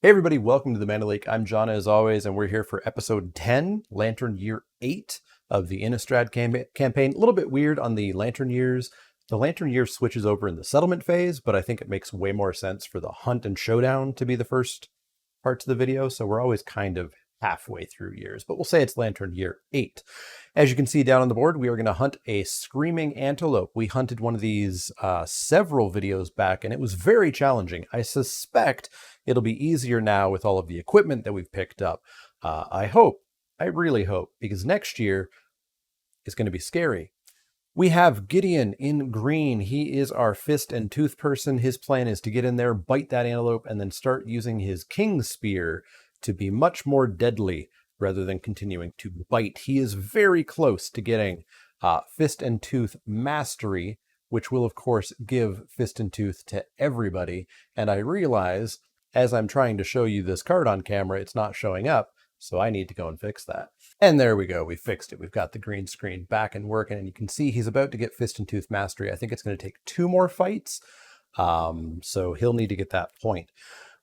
Hey everybody, welcome to the Lake. I'm John as always, and we're here for episode 10, Lantern Year 8 of the Innistrad campaign. A little bit weird on the Lantern Years. The Lantern Year switches over in the settlement phase, but I think it makes way more sense for the Hunt and Showdown to be the first parts of the video, so we're always kind of halfway through years, but we'll say it's Lantern Year 8. As you can see down on the board, we are going to hunt a screaming antelope. We hunted one of these several videos back, and it was very challenging. I suspect it'll be easier now with all of the equipment that we've picked up. I really hope, because next year is going to be scary. We have Gideon in green. He is our fist and tooth person. His plan is to get in there, bite that antelope, and then start using his king spear to be much more deadly rather than continuing to bite. He is very close to getting fist and tooth mastery, which will of course give fist and tooth to everybody. And I realize as I'm trying to show you this card on camera, it's not showing up. So I need to go and fix that. And there we go. We fixed it. We've got the green screen back and working. And you can see he's about to get Fist and Tooth Mastery. I think it's going to take 2 more fights. So he'll need to get that point.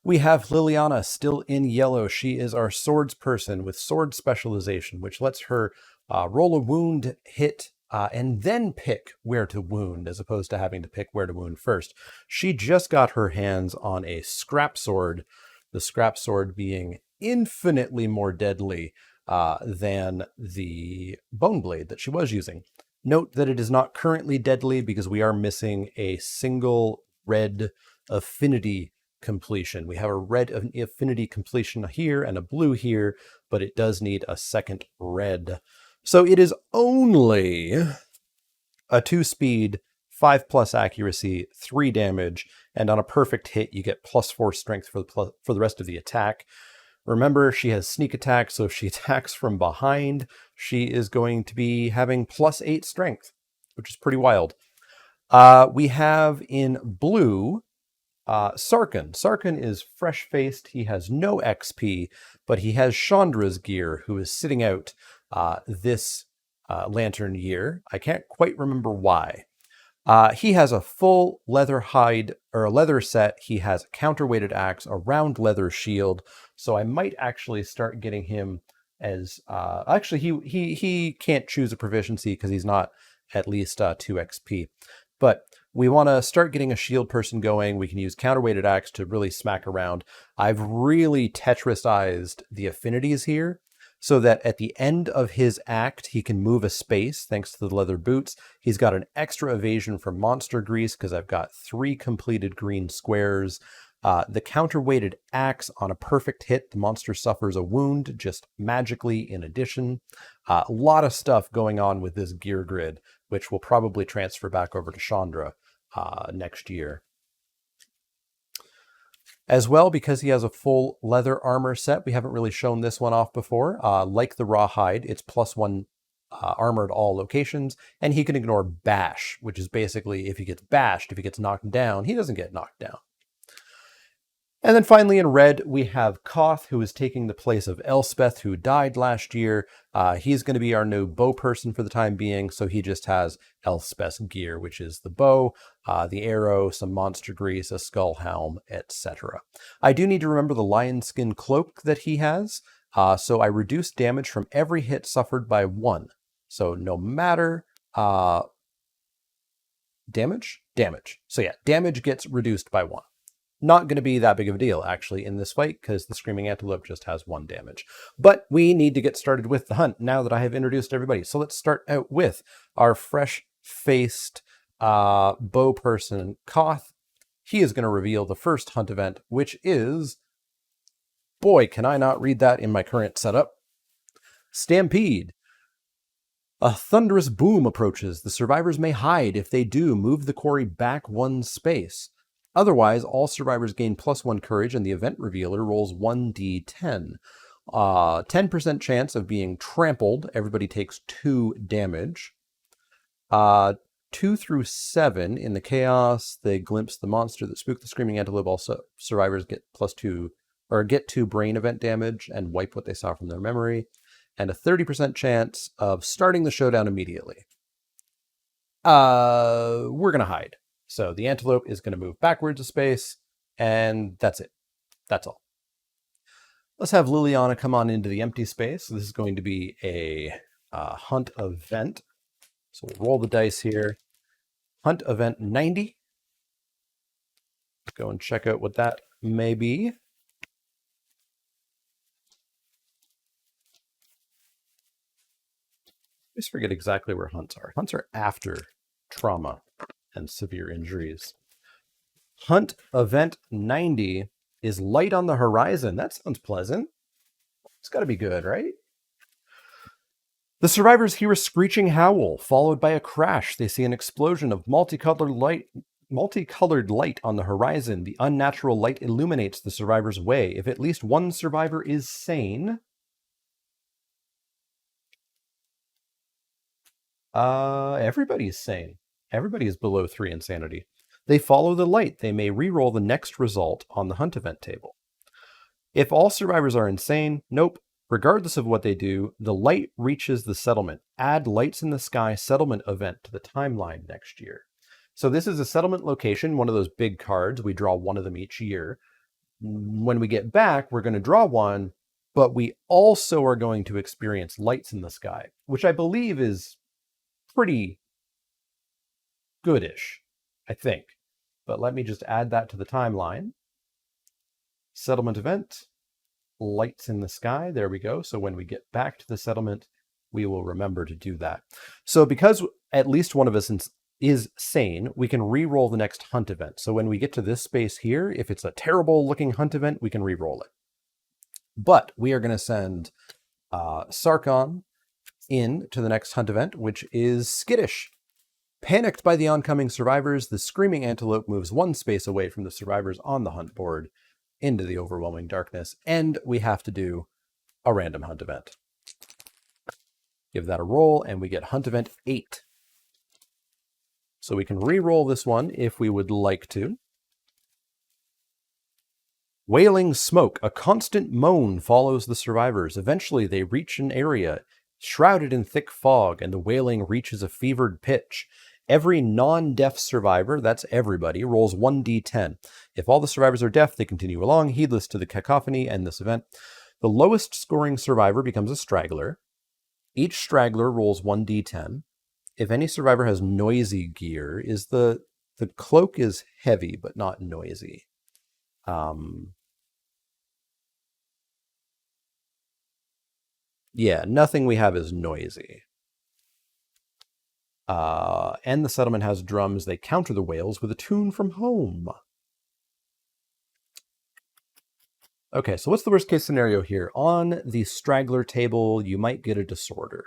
We have Liliana still in yellow. She is our swords person with sword specialization, which lets her roll a wound hit and then pick where to wound, as opposed to having to pick where to wound first. She just got her hands on a scrap sword, the scrap sword being infinitely more deadly than the bone blade that she was using. Note that it is not currently deadly because we are missing a single red affinity completion. We have a red affinity completion here and a blue here, but it does need a second red. So it is only a 2 speed, 5+ accuracy, 3 damage, and on a perfect hit, you get +4 strength for the rest of the attack. Remember, she has sneak attack, so if she attacks from behind, she is going to be having +8 strength, which is pretty wild. We have in blue, Sarkhan. Sarkhan is fresh-faced. He has no XP, but he has Chandra's gear, who is sitting out this Lantern Year. I can't quite remember why. He has a full leather hide or a leather set. He has a counterweighted axe, a round leather shield. So I might actually start getting him as actually he can't choose a proficiency because he's not at least 2 XP. But we want to start getting a shield person going. We can use counterweighted axe to really smack around. I've really Tetrisized the affinities here, so that at the end of his act, he can move a space thanks to the leather boots. He's got an extra evasion from monster grease because I've got 3 completed green squares. The counterweighted axe, on a perfect hit, the monster suffers a wound just magically in addition. A lot of stuff going on with this gear grid, which will probably transfer back over to Chandra next year. As well, because he has a full leather armor set, we haven't really shown this one off before. Like the rawhide, it's +1 armor at all locations, and he can ignore bash, which is basically if he gets bashed, if he gets knocked down, he doesn't get knocked down. And then finally in red, we have Koth, who is taking the place of Elspeth, who died last year. He's going to be our new bow person for the time being, so he just has Elspeth's gear, which is the bow, the arrow, some monster grease, a skull helm, etc. I do need to remember the lion skin cloak that he has, so I reduce damage from every hit suffered by 1. So no matter damage. So yeah, damage gets reduced by 1. Not going to be that big of a deal, actually, in this fight, because the Screaming Antelope just has 1 damage. But we need to get started with the hunt now that I have introduced everybody. So let's start out with our fresh-faced bow person, Koth. He is going to reveal the first hunt event, which is... Boy, can I not read that in my current setup. Stampede. A thunderous boom approaches. The survivors may hide. If they do, move the quarry back 1 space. Otherwise, all survivors gain +1 courage, and the event revealer rolls 1d10. 10% chance of being trampled. Everybody takes 2 damage. 2 through 7 in the chaos, they glimpse the monster that spooked the Screaming Antelope. Also, survivors get +2 or get 2 brain event damage and wipe what they saw from their memory. And a 30% chance of starting the showdown immediately. We're going to hide. So the antelope is going to move backwards a space, and that's it. That's all. Let's have Liliana come on into the empty space. This is going to be a hunt event. So we'll roll the dice here. Hunt event 90. Go and check out what that may be. I just forget exactly where hunts are. Hunts are after trauma and severe injuries. Hunt event 90 is light on the horizon. That sounds pleasant. It's got to be good, right? The survivors hear a screeching howl, followed by a crash. They see an explosion of multicolored light on the horizon. The unnatural light illuminates the survivor's way. If at least one survivor is sane... everybody's sane. Everybody is below 3 insanity. They follow the light. They may re-roll the next result on the hunt event table. If all survivors are insane, nope. Regardless of what they do, the light reaches the settlement. Add lights in the sky settlement event to the timeline next year. So this is a settlement location, one of those big cards. We draw one of them each year. When we get back, we're going to draw one, but we also are going to experience lights in the sky, which I believe is pretty goodish, I think. But let me just add that to the timeline. Settlement event. Lights in the sky. There we go. So when we get back to the settlement, we will remember to do that. So because at least one of us is sane, we can re-roll the next hunt event. So when we get to this space here, if it's a terrible looking hunt event, we can re-roll it. But we are going to send Sarkon in to the next hunt event, which is skittish. Panicked by the oncoming survivors, the screaming antelope moves one space away from the survivors on the hunt board into the overwhelming darkness, and we have to do a random hunt event. Give that a roll, and we get hunt event 8. So we can re-roll this one if we would like to. Wailing smoke, a constant moan follows the survivors. Eventually they reach an area shrouded in thick fog, and the wailing reaches a fevered pitch. Every non-deaf survivor, that's everybody, rolls 1d10. If all the survivors are deaf, they continue along, heedless to the cacophony and this event. The lowest scoring survivor becomes a straggler. Each straggler rolls 1d10. If any survivor has noisy gear, the cloak is heavy but not noisy. Yeah, nothing we have is noisy. And the settlement has drums. They counter the wails with a tune from home. Okay, so what's the worst case scenario here? On the straggler table, you might get a disorder.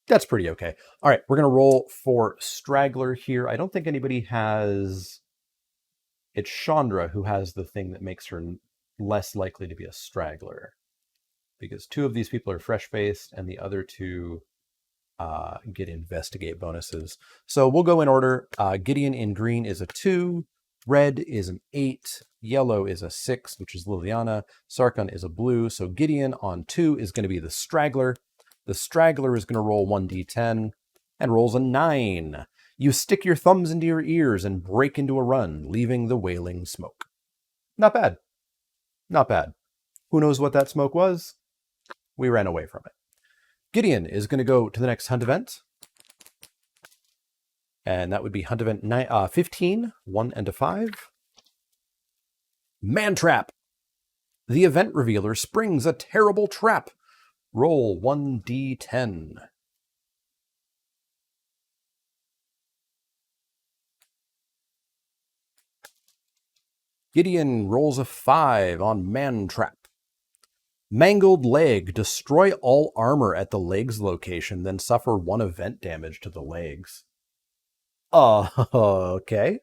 That's pretty okay. All right, we're going to roll for straggler here. I don't think anybody has... It's Chandra who has the thing that makes her less likely to be a straggler. Because 2 of these people are fresh-faced, and the other 2... get investigate bonuses. So we'll go in order. Gideon in green is a 2, red is an 8, yellow is a 6, which is Liliana, Sarkon is a blue. So Gideon on 2 is going to be the straggler. The straggler is going to roll 1d10 and rolls a 9. You stick your thumbs into your ears and break into a run, leaving the wailing smoke. Not bad. Not bad. Who knows what that smoke was? We ran away from it. Gideon is going to go to the next hunt event. And that would be hunt event 15, 1 and a 5. Man trap. The event revealer springs a terrible trap. Roll 1d10. Gideon rolls a 5 on man trap. Mangled leg. Destroy all armor at the legs location, then suffer 1 event damage to the legs. Okay.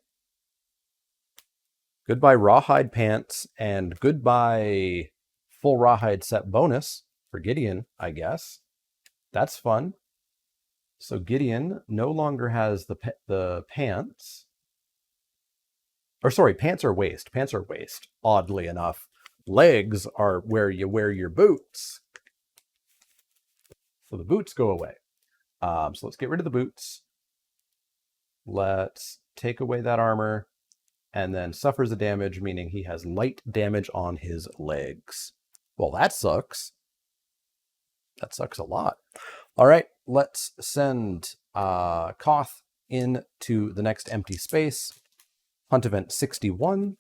Goodbye rawhide pants, and goodbye full rawhide set bonus for Gideon, I guess. That's fun. So Gideon no longer has the pants. Or sorry, pants are waist. Pants are waist, oddly enough. Legs are where you wear your boots. So the boots go away. So let's get rid of the boots. Let's take away that armor. and then suffers a damage, meaning he has light damage on his legs. Well, that sucks. That sucks a lot. All right, let's send Koth into the next empty space. Hunt event 61.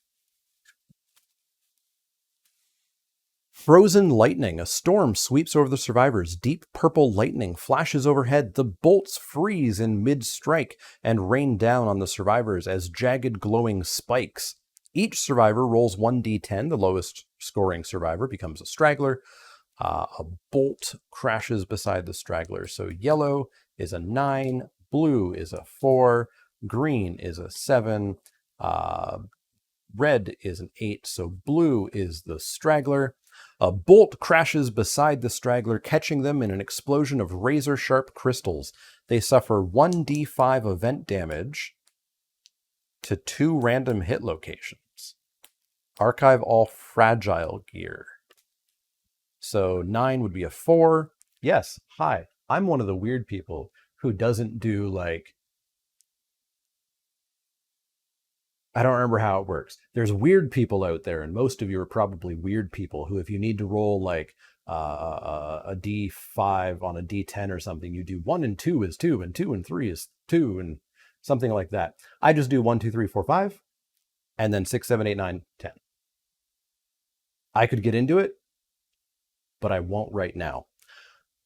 Frozen lightning. A storm sweeps over the survivors. Deep purple lightning flashes overhead. The bolts freeze in mid-strike and rain down on the survivors as jagged glowing spikes. Each survivor rolls 1d10. The lowest scoring survivor becomes a straggler. A bolt crashes beside the straggler. So yellow is a 9, blue is a 4, green is a 7, red is an 8, so blue is the straggler. A bolt crashes beside the straggler, catching them in an explosion of razor-sharp crystals. They suffer 1d5 event damage to 2 random hit locations. Archive all fragile gear. So 9 would be a 4. Yes, hi. I'm one of the weird people who doesn't do, like... I don't remember how it works. There's weird people out there, and most of you are probably weird people who, if you need to roll like a D5 on a D10 or something, you do 1 and 2 is 2, and 2 and 3 is 2, and something like that. I just do 1, 2, 3, 4, 5, and then 6, 7, 8, 9, 10. I could get into it, but I won't right now.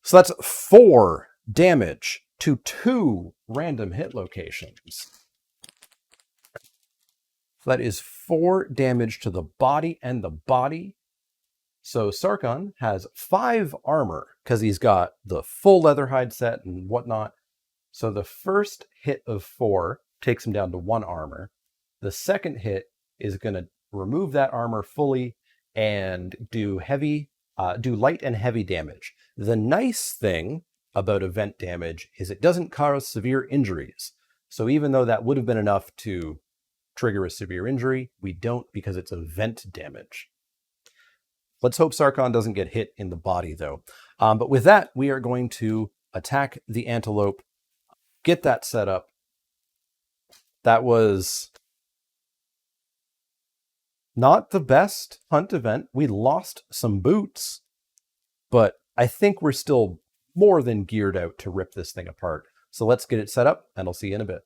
So that's 4 damage to 2 random hit locations. So that is 4 damage to the body and the body. So Sarkhan has 5 armor because he's got the full leatherhide set and whatnot. So the first hit of 4 takes him down to 1 armor. The second hit is going to remove that armor fully and do light and heavy damage. The nice thing about event damage is it doesn't cause severe injuries. So even though that would have been enough to trigger a severe injury, we don't because it's event damage. Let's hope Sarkhan doesn't get hit in the body though. But with that, we are going to attack the Antelope, get that set up. That was not the best hunt event. We lost some boots, but I think we're still more than geared out to rip this thing apart. So let's get it set up and I'll see you in a bit.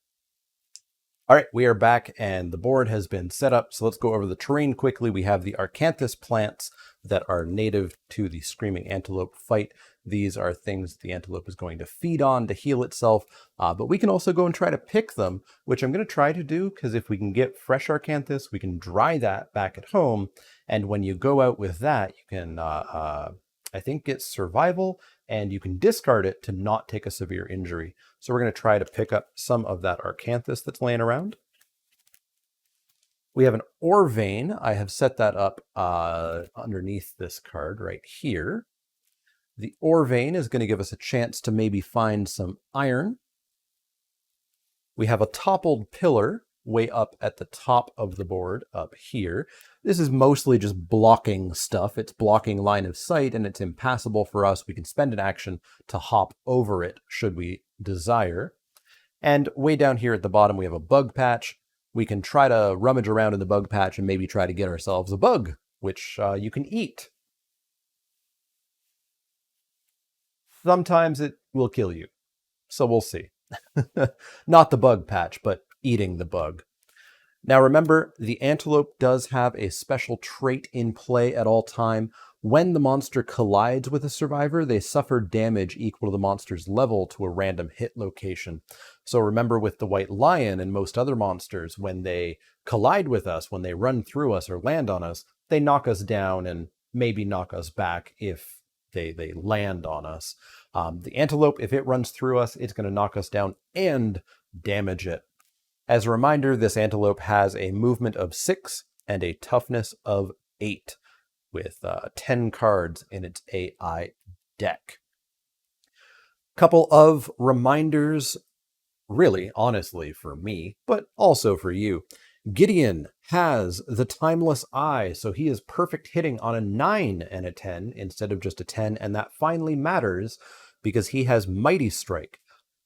All right, we are back and the board has been set up. So let's go over the terrain quickly. We have the Arcanthus plants that are native to the Screaming Antelope fight. These are things the antelope is going to feed on to heal itself, but we can also go and try to pick them, which I'm going to try to do because if we can get fresh Arcanthus, we can dry that back at home. And when you go out with that, you can, I think, get survival and you can discard it to not take a severe injury. So we're going to try to pick up some of that Arcanthus that's laying around. We have an ore vein. I have set that up underneath this card right here. The ore vein is going to give us a chance to maybe find some iron. We have a toppled pillar way up at the top of the board up here. This is mostly just blocking stuff. It's blocking line of sight and it's impassable for us. We can spend an action to hop over it should we desire. And way down here at the bottom, we have a bug patch. We can try to rummage around in the bug patch and maybe try to get ourselves a bug, which you can eat. Sometimes it will kill you, so we'll see. Not the bug patch, but eating the bug. Now remember, the antelope does have a special trait in play at all time. When the monster collides with a survivor, they suffer damage equal to the monster's level to a random hit location. So remember with the white lion and most other monsters, when they collide with us, when they run through us or land on us, they knock us down and maybe knock us back if they land on us. The antelope, if it runs through us, it's going to knock us down and damage it. As a reminder, this antelope has a movement of 6 and a toughness of 8 with 10 cards in its AI deck. Couple of reminders, really, honestly, for me, but also for you. Gideon has the Timeless Eye, so he is perfect hitting on a 9 and a 10 instead of just a 10, and that finally matters because he has Mighty Strike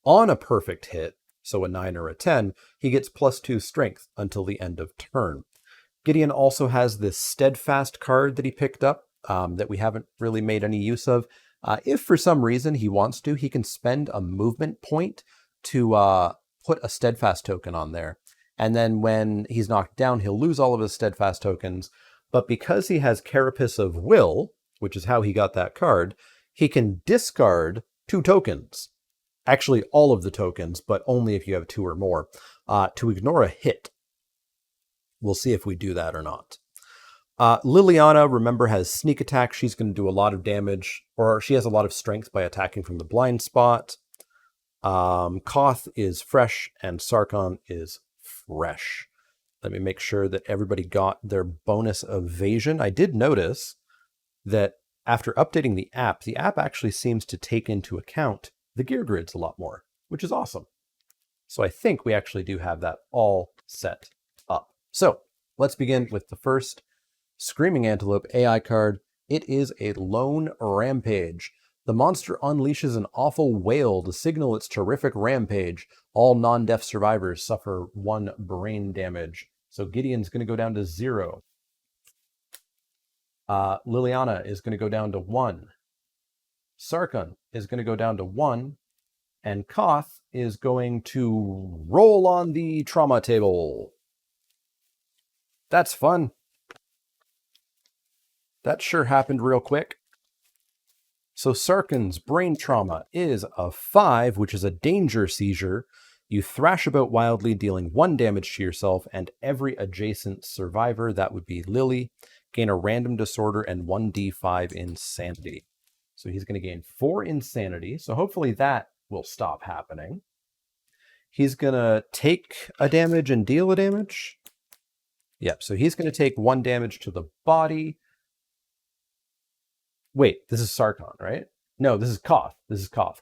on a perfect hit. so a 9 or a 10, he gets +2 strength until the end of turn. Gideon also has this Steadfast card that he picked up that we haven't really made any use of. If for some reason he wants to, he can spend a movement point to put a Steadfast token on there. And then when he's knocked down, he'll lose all of his Steadfast tokens. But because he has Carapace of Will, which is how he got that card, he can discard 2 tokens. Actually, all of the tokens, but only if you have 2 or more, to ignore a hit. We'll see if we do that or not. Liliana, remember, has sneak attack. She's going to do a lot of damage, or she has a lot of strength by attacking from the blind spot. Koth is fresh, and Sarkon is fresh. Let me make sure that everybody got their bonus evasion. I did notice that after updating the app actually seems to take into account the gear grids a lot more, which is awesome. So I think we actually do have that all set up. So let's begin with the first Screaming Antelope AI card. It is a Lone Rampage. The monster unleashes an awful wail to signal its terrific rampage. All non-deaf survivors suffer 1 brain damage. So Gideon's going to go down to 0. Liliana is going to go down to 1. Sarkon is going to go down to 1. And Koth is going to roll on the trauma table. That's fun. That sure happened real quick. So Sarkon's brain trauma is a 5, which is a danger seizure. You thrash about wildly, dealing 1 damage to yourself and every adjacent survivor, that would be Lily, gain a random disorder and 1d5 insanity. So he's going to gain 4 insanity. So hopefully that will stop happening. He's going to take a damage and deal a damage. Yep, so he's going to take 1 damage to the body. Wait, this is Sarkon, right? No, this is Koth. This is Koth.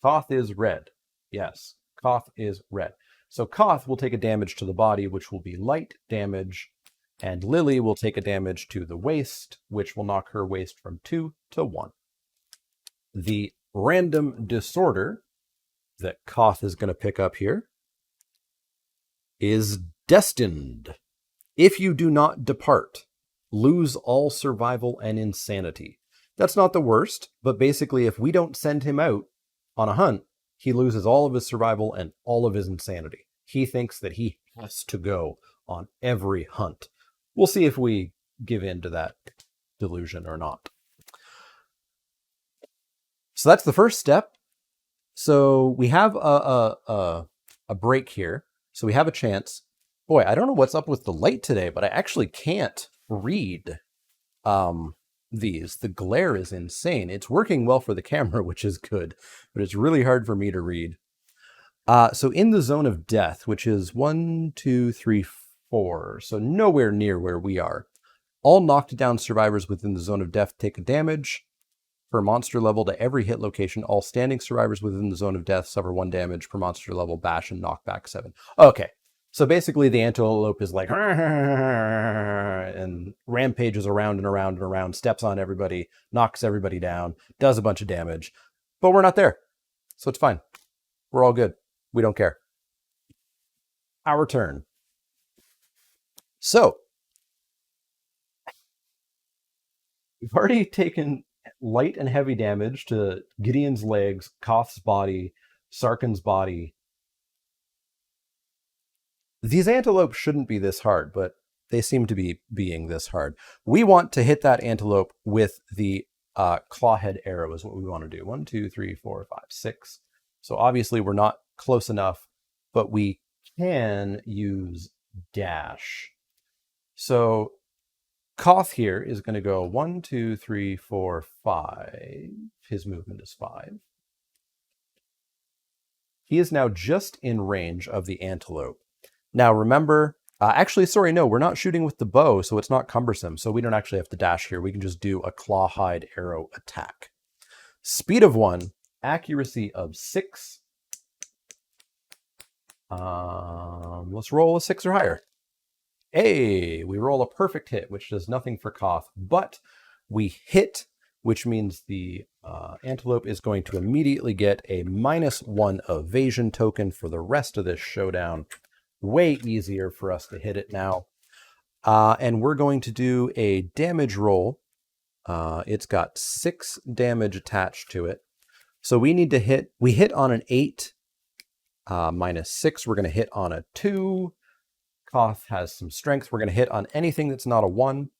Koth is red. Yes, Koth is red. So Koth will take a damage to the body, which will be light damage, and Lily will take a damage to the waist, which will knock her waist from 2 to 1. The random disorder that Koth is going to pick up here is Destined. If you do not depart, lose all survival and insanity. That's not the worst, but basically if we don't send him out on a hunt, he loses all of his survival and all of his insanity. He thinks that he has to go on every hunt. We'll see if we give in to that delusion or not. So that's the first step. So we have a break here. So we have a chance. Boy, I don't know what's up with the light today, but I actually can't read these. The glare is insane. It's working well for the camera, which is good, but it's really hard for me to read. So in the zone of death, which is 1, 2, 3, 4, so nowhere near where we are, all knocked down survivors within the zone of death take a damage per monster level to every hit location. All standing survivors within the zone of death suffer 1 damage per monster level, bash and knockback 7. Okay. So basically the Antelope is like, and rampages around and around and around, steps on everybody, knocks everybody down, does a bunch of damage. But we're not there. So it's fine. We're all good. We don't care. Our turn. So we've already taken light and heavy damage to Gideon's legs, Koth's body, Sarkon's body. These antelopes shouldn't be this hard, but they seem to be being this hard. We want to hit that antelope with the clawhead arrow is what we want to do. 1, 2, 3, 4, 5, 6. So obviously we're not close enough, but we can use dash. So Koth here is going to go 1, 2, 3, 4, 5. His movement is 5. He is now just in range of the antelope. Now remember, actually, sorry, no, we're not shooting with the bow, so it's not cumbersome. So we don't actually have to dash here. We can just do a clawhide arrow attack. Speed of 1, accuracy of 6. Let's roll a 6 or higher. Hey, we roll a perfect hit, which does nothing for Koth, but we hit which means the Antelope is going to immediately get a -1 evasion token for the rest of this showdown. Way easier for us to hit it now. And we're going to do a damage roll. It's got 6 damage attached to it. So we need to hit, we hit on an 8, -6. We're going to hit on a 2. Koth has some strength. We're going to hit on anything that's not a 1.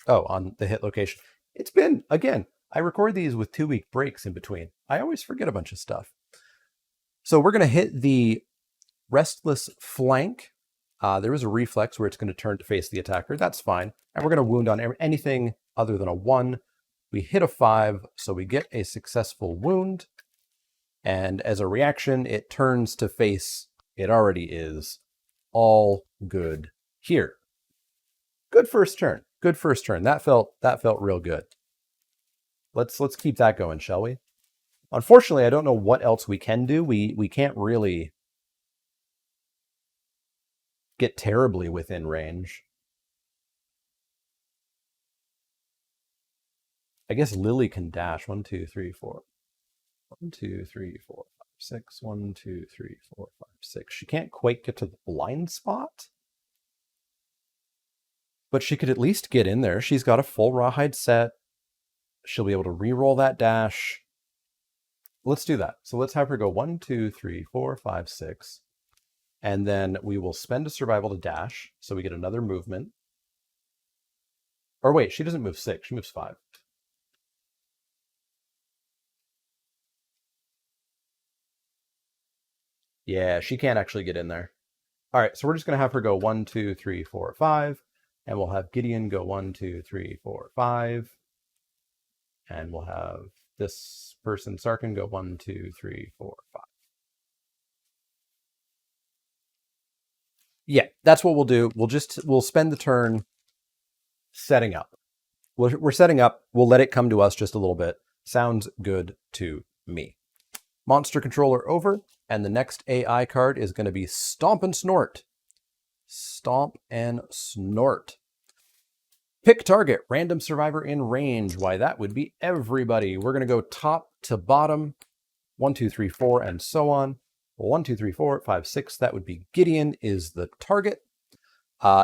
Oh, on the hit location. It's been, again, I record these with 2-week breaks in between. I always forget a bunch of stuff. So we're going to hit the restless flank. There is a reflex where it's going to turn to face the attacker. That's fine. And we're going to wound on anything other than a 1. We hit a 5, so we get a successful wound. And as a reaction, it turns to face. It already is. All good here. Good first turn. Good first turn. That felt real good. Let's keep that going, shall we? Unfortunately, I don't know what else we can do. We can't really get terribly within range. I guess Lily can dash. 1, 2, 3, 4. 1, 2, 3, 4, 5, 6. 1, 2, 3, 4, 5, 6. She can't quite get to the blind spot, but she could at least get in there. She's got a full rawhide set. She'll be able to re-roll that dash. Let's do that. So let's have her go 1, 2, 3, 4, 5, 6. And then we will spend a survival to dash, so we get another movement. Or wait, she doesn't move 6, she moves 5. Yeah, she can't actually get in there. All right, so we're just going to have her go 1, 2, 3, 4, 5. And we'll have Gideon go 1, 2, 3, 4, 5. And we'll have this person, Sarkin, go 1, 2, 3, 4, 5. Yeah, that's what we'll do. We'll spend the turn setting up. We're setting up. We'll let it come to us just a little bit. Sounds good to me. Monster controller over, and the next AI card is going to be Stomp and Snort. Stomp and Snort. Pick target, random survivor in range. Why, that would be everybody. We're going to go top to bottom, 1, 2, 3, 4, and so on. 1, 2, 3, 4, 5, 6. That would be Gideon is the target.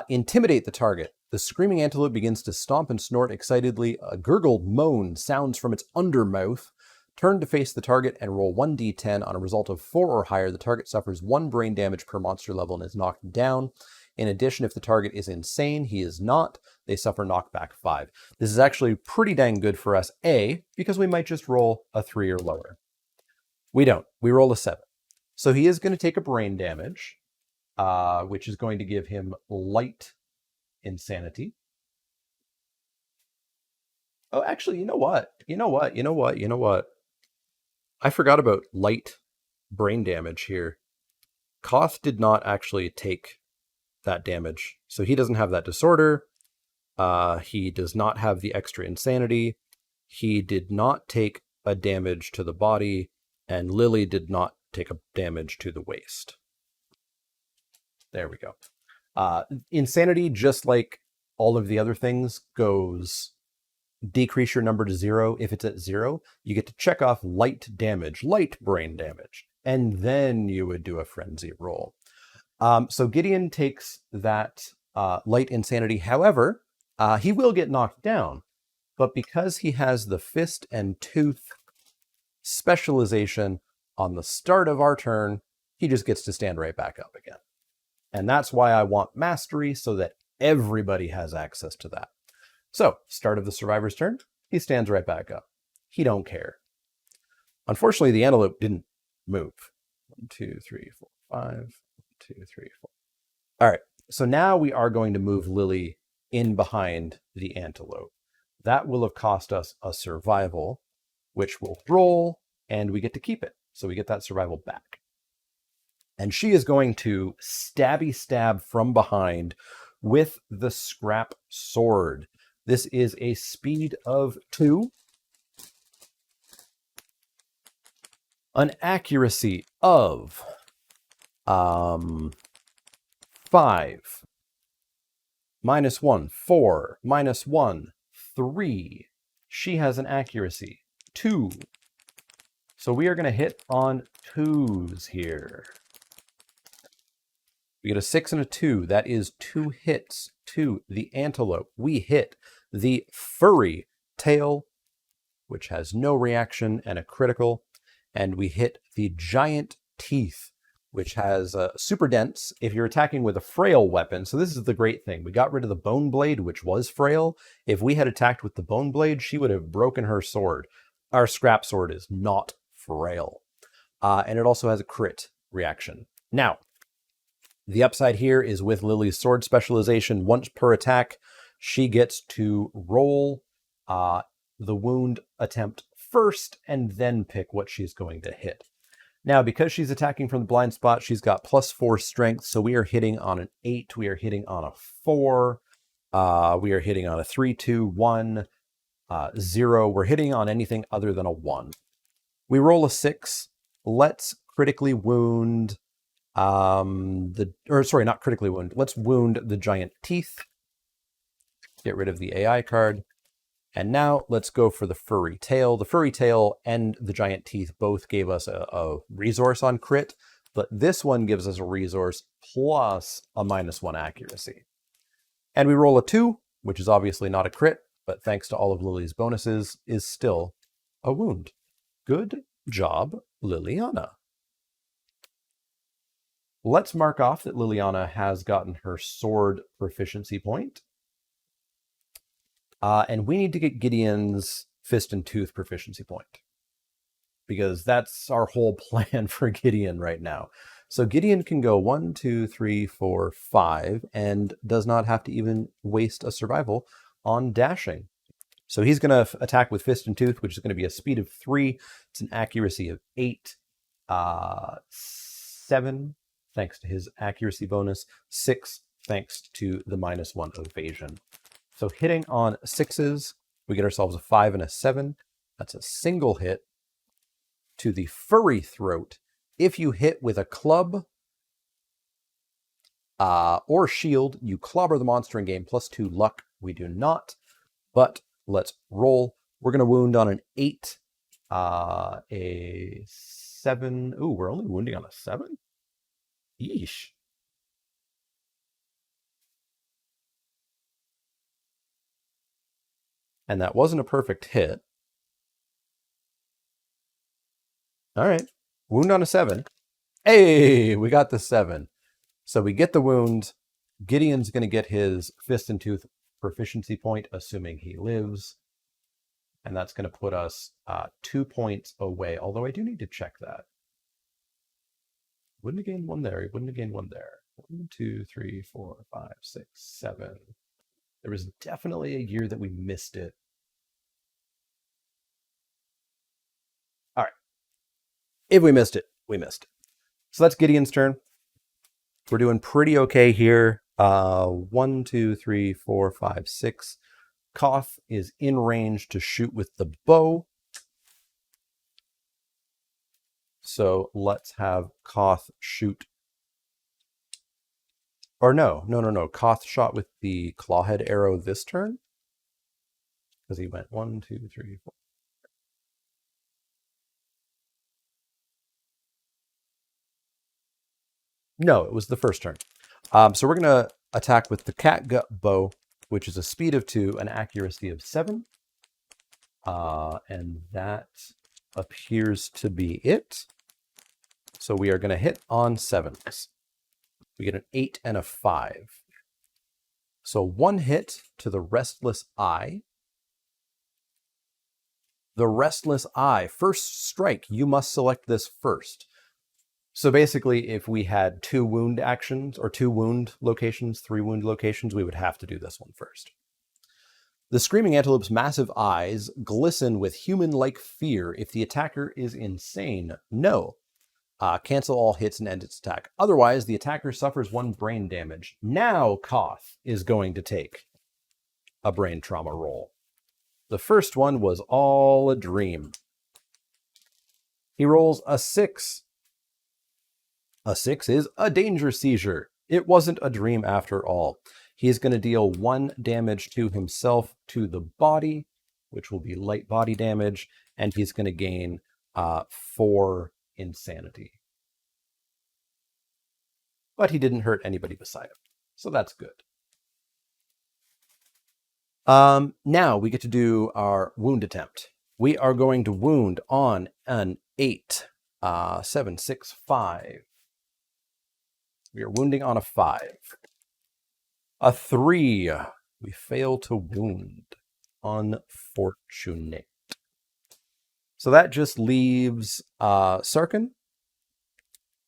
Intimidate the target. The screaming antelope begins to stomp and snort excitedly. A gurgled moan sounds from its undermouth. Turn to face the target and roll 1d10. On a result of 4 or higher, the target suffers 1 brain damage per monster level and is knocked down. In addition, if the target is insane, he is not. They suffer knockback 5. This is actually pretty dang good for us, A, because we might just roll a 3 or lower. We don't. We roll a 7. So he is going to take a brain damage, which is going to give him light insanity. Oh, actually, you know what? I forgot about light brain damage here. Koth did not actually take that damage, so he doesn't have that disorder. He does not have the extra insanity. He did not take a damage to the body, and Lily did not take a damage to the waist. There we go. Insanity, just like all of the other things, goes decrease your number to 0. If it's at 0, you get to check off light damage, light brain damage, and then you would do a frenzy roll. So Gideon takes that light insanity. However, he will get knocked down, but because he has the fist and tooth specialization on the start of our turn, he just gets to stand right back up again. And that's why I want mastery, so that everybody has access to that. So, start of the survivor's turn, he stands right back up. He don't care. Unfortunately, the antelope didn't move. 1, 2, 3, 4, 5. 1, 2, 3, 4. All right, so now we are going to move Lily in behind the antelope. That will have cost us a survival, which will roll, and we get to keep it. So we get that survival back. And she is going to stabby stab from behind with the scrap sword. This is a speed of 2. An accuracy of 5. -1, 4. -1, 3. She has an accuracy 2. So we are going to hit on 2s here. We get a 6 and a 2. That is 2 hits to the Antelope. We hit the Furry Tail, which has no reaction and a critical. And we hit the Giant Teeth, which has super dense if you're attacking with a frail weapon. So this is the great thing. We got rid of the Bone Blade, which was frail. If we had attacked with the Bone Blade, she would have broken her sword. Our scrap sword is not frail. And it also has a crit reaction. Now, the upside here is with Lily's sword specialization. Once per attack, she gets to roll the wound attempt first and then pick what she's going to hit. Now, because she's attacking from the blind spot, she's got +4 strength, so we are hitting on an 8, we are hitting on a 4, we are hitting on a 3, 2, 1, 0. We're hitting on anything other than a 1. We roll a 6. Let's critically wound not critically wound. Let's wound the Giant Teeth. Get rid of the AI card. And now let's go for the Furry Tail. The Furry Tail and the Giant Teeth both gave us a resource on crit, but this one gives us a resource plus a -1 accuracy. And we roll a 2, which is obviously not a crit, but thanks to all of Lily's bonuses, is still a wound. Good job, Liliana. Let's mark off that Liliana has gotten her sword proficiency point. And we need to get Gideon's fist and tooth proficiency point, because that's our whole plan for Gideon right now. So Gideon can go 1, 2, 3, 4, 5, and does not have to even waste a survival on dashing. So he's going to attack with fist and tooth, which is going to be a speed of 3. It's an accuracy of 8, 7, thanks to his accuracy bonus, 6, thanks to the -1 evasion. So hitting on 6s, we get ourselves a 5 and a 7. That's a single hit to the Furry Throat. If you hit with a club or shield, you clobber the monster and gain +2 luck. We do not, but let's roll. We're going to wound on an 8, a 7. Ooh, we're only wounding on a 7? Yeesh. And that wasn't a perfect hit. All right. Wound on a 7. Hey, we got the 7. So we get the wound. Gideon's going to get his fist and tooth proficiency point, assuming he lives. And that's going to put us 2 points away, although I do need to check that. Wouldn't have gained 1 there. He wouldn't have gained 1 there. 1, 2, 3, 4, 5, 6, 7. There was definitely a year that we missed it. All right. If we missed it, we missed it. So that's Gideon's turn. We're doing pretty okay here. 1, 2, 3, 4, 5, 6. Koth is in range to shoot with the bow. So let's have Koth shoot. Or no. Koth shot with the clawhead arrow this turn. Because he went 1, 2, 3, 4. No, it was the first turn. So we're going to attack with the catgut bow, which is a speed of 2, an accuracy of 7. And that appears to be it. So we are going to hit on 7s. We get an 8 and a 5. So 1 hit to the Restless Eye. The Restless Eye, first strike, you must select this first. So basically, if we had 2 wound actions, or 2 wound locations, 3 wound locations, we would have to do this one first. The Screaming Antelope's massive eyes glisten with human-like fear if the attacker is insane. No. Cancel all hits and end its attack. Otherwise, the attacker suffers 1 brain damage. Now Koth is going to take a brain trauma roll. The first one was all a dream. He rolls a 6. A 6 is a danger seizure. It wasn't a dream after all. He's going to deal 1 damage to himself to the body. which will be light body damage, and he's going to gain 4 insanity. But he didn't hurt anybody beside him, so that's good. Now we get to do our wound attempt. We are going to wound on an 8, 7, 6, 5. We are wounding on a 5. A 3. We fail to wound. Unfortunate. So that just leaves Sarkin,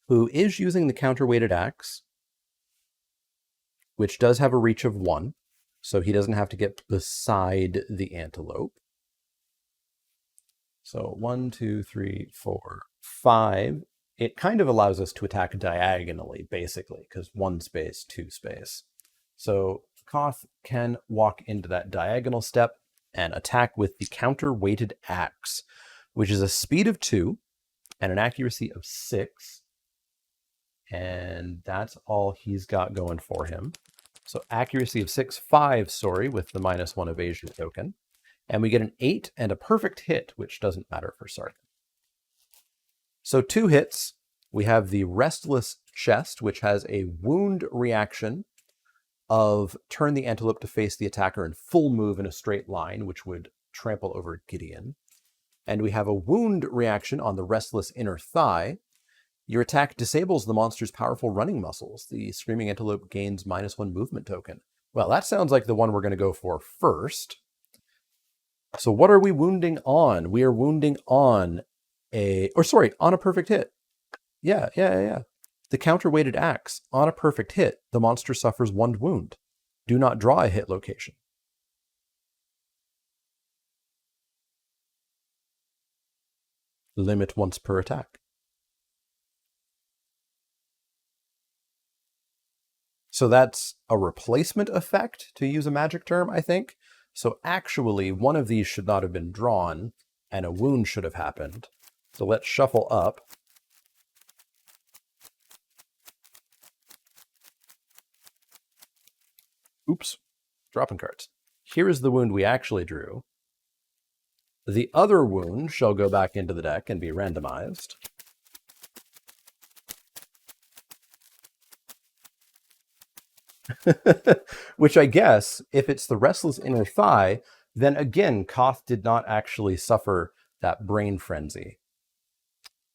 who is using the counterweighted axe, which does have a reach of 1, so he doesn't have to get beside the Antelope. So 1, 2, 3, 4, 5. It kind of allows us to attack diagonally, basically, because 1 space, 2 space. So Koth can walk into that diagonal step and attack with the counter-weighted axe, which is a speed of 2 and an accuracy of 6. And that's all he's got going for him. So accuracy of 6, 5, sorry, with the -1 evasion token. And we get an 8 and a perfect hit, which doesn't matter for Sarkin. So 2 hits. We have the Restless Chest, which has a wound reaction of turn the Antelope to face the attacker and full move in a straight line, which would trample over Gideon. And we have a wound reaction on the Restless Inner Thigh. Your attack disables the monster's powerful running muscles. The Screaming Antelope gains -1 movement token. Well, that sounds like the one we're going to go for first. So what are we wounding on? We are wounding on on a perfect hit. Yeah. The counterweighted axe. On a perfect hit, the monster suffers 1 wound. Do not draw a hit location. Limit once per attack. So that's a replacement effect, to use a magic term, I think. So actually, one of these should not have been drawn, and a wound should have happened. So let's shuffle up. Oops, dropping cards. Here is the wound we actually drew. The other wound shall go back into the deck and be randomized. Which I guess, if it's the Restless Inner Thigh, then again, Koth did not actually suffer that brain frenzy.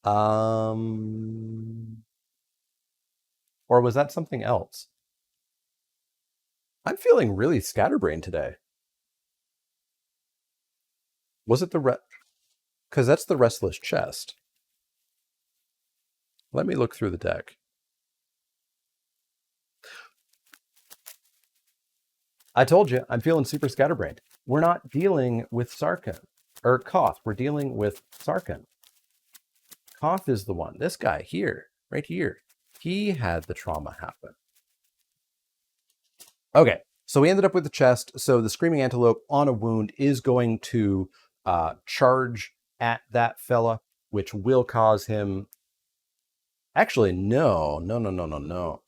Or was that something else? I'm feeling really scatterbrained today. Was it because that's the Restless Chest. Let me look through the deck. I told you, I'm feeling super scatterbrained. We're not dealing with Sarkin, or Koth. We're dealing with Sarkin. Koth is the one. This guy here, right here, he had the trauma happen. Okay, so we ended up with the chest. So the Screaming Antelope on a wound is going to charge at that fella, which will cause him... Actually, no.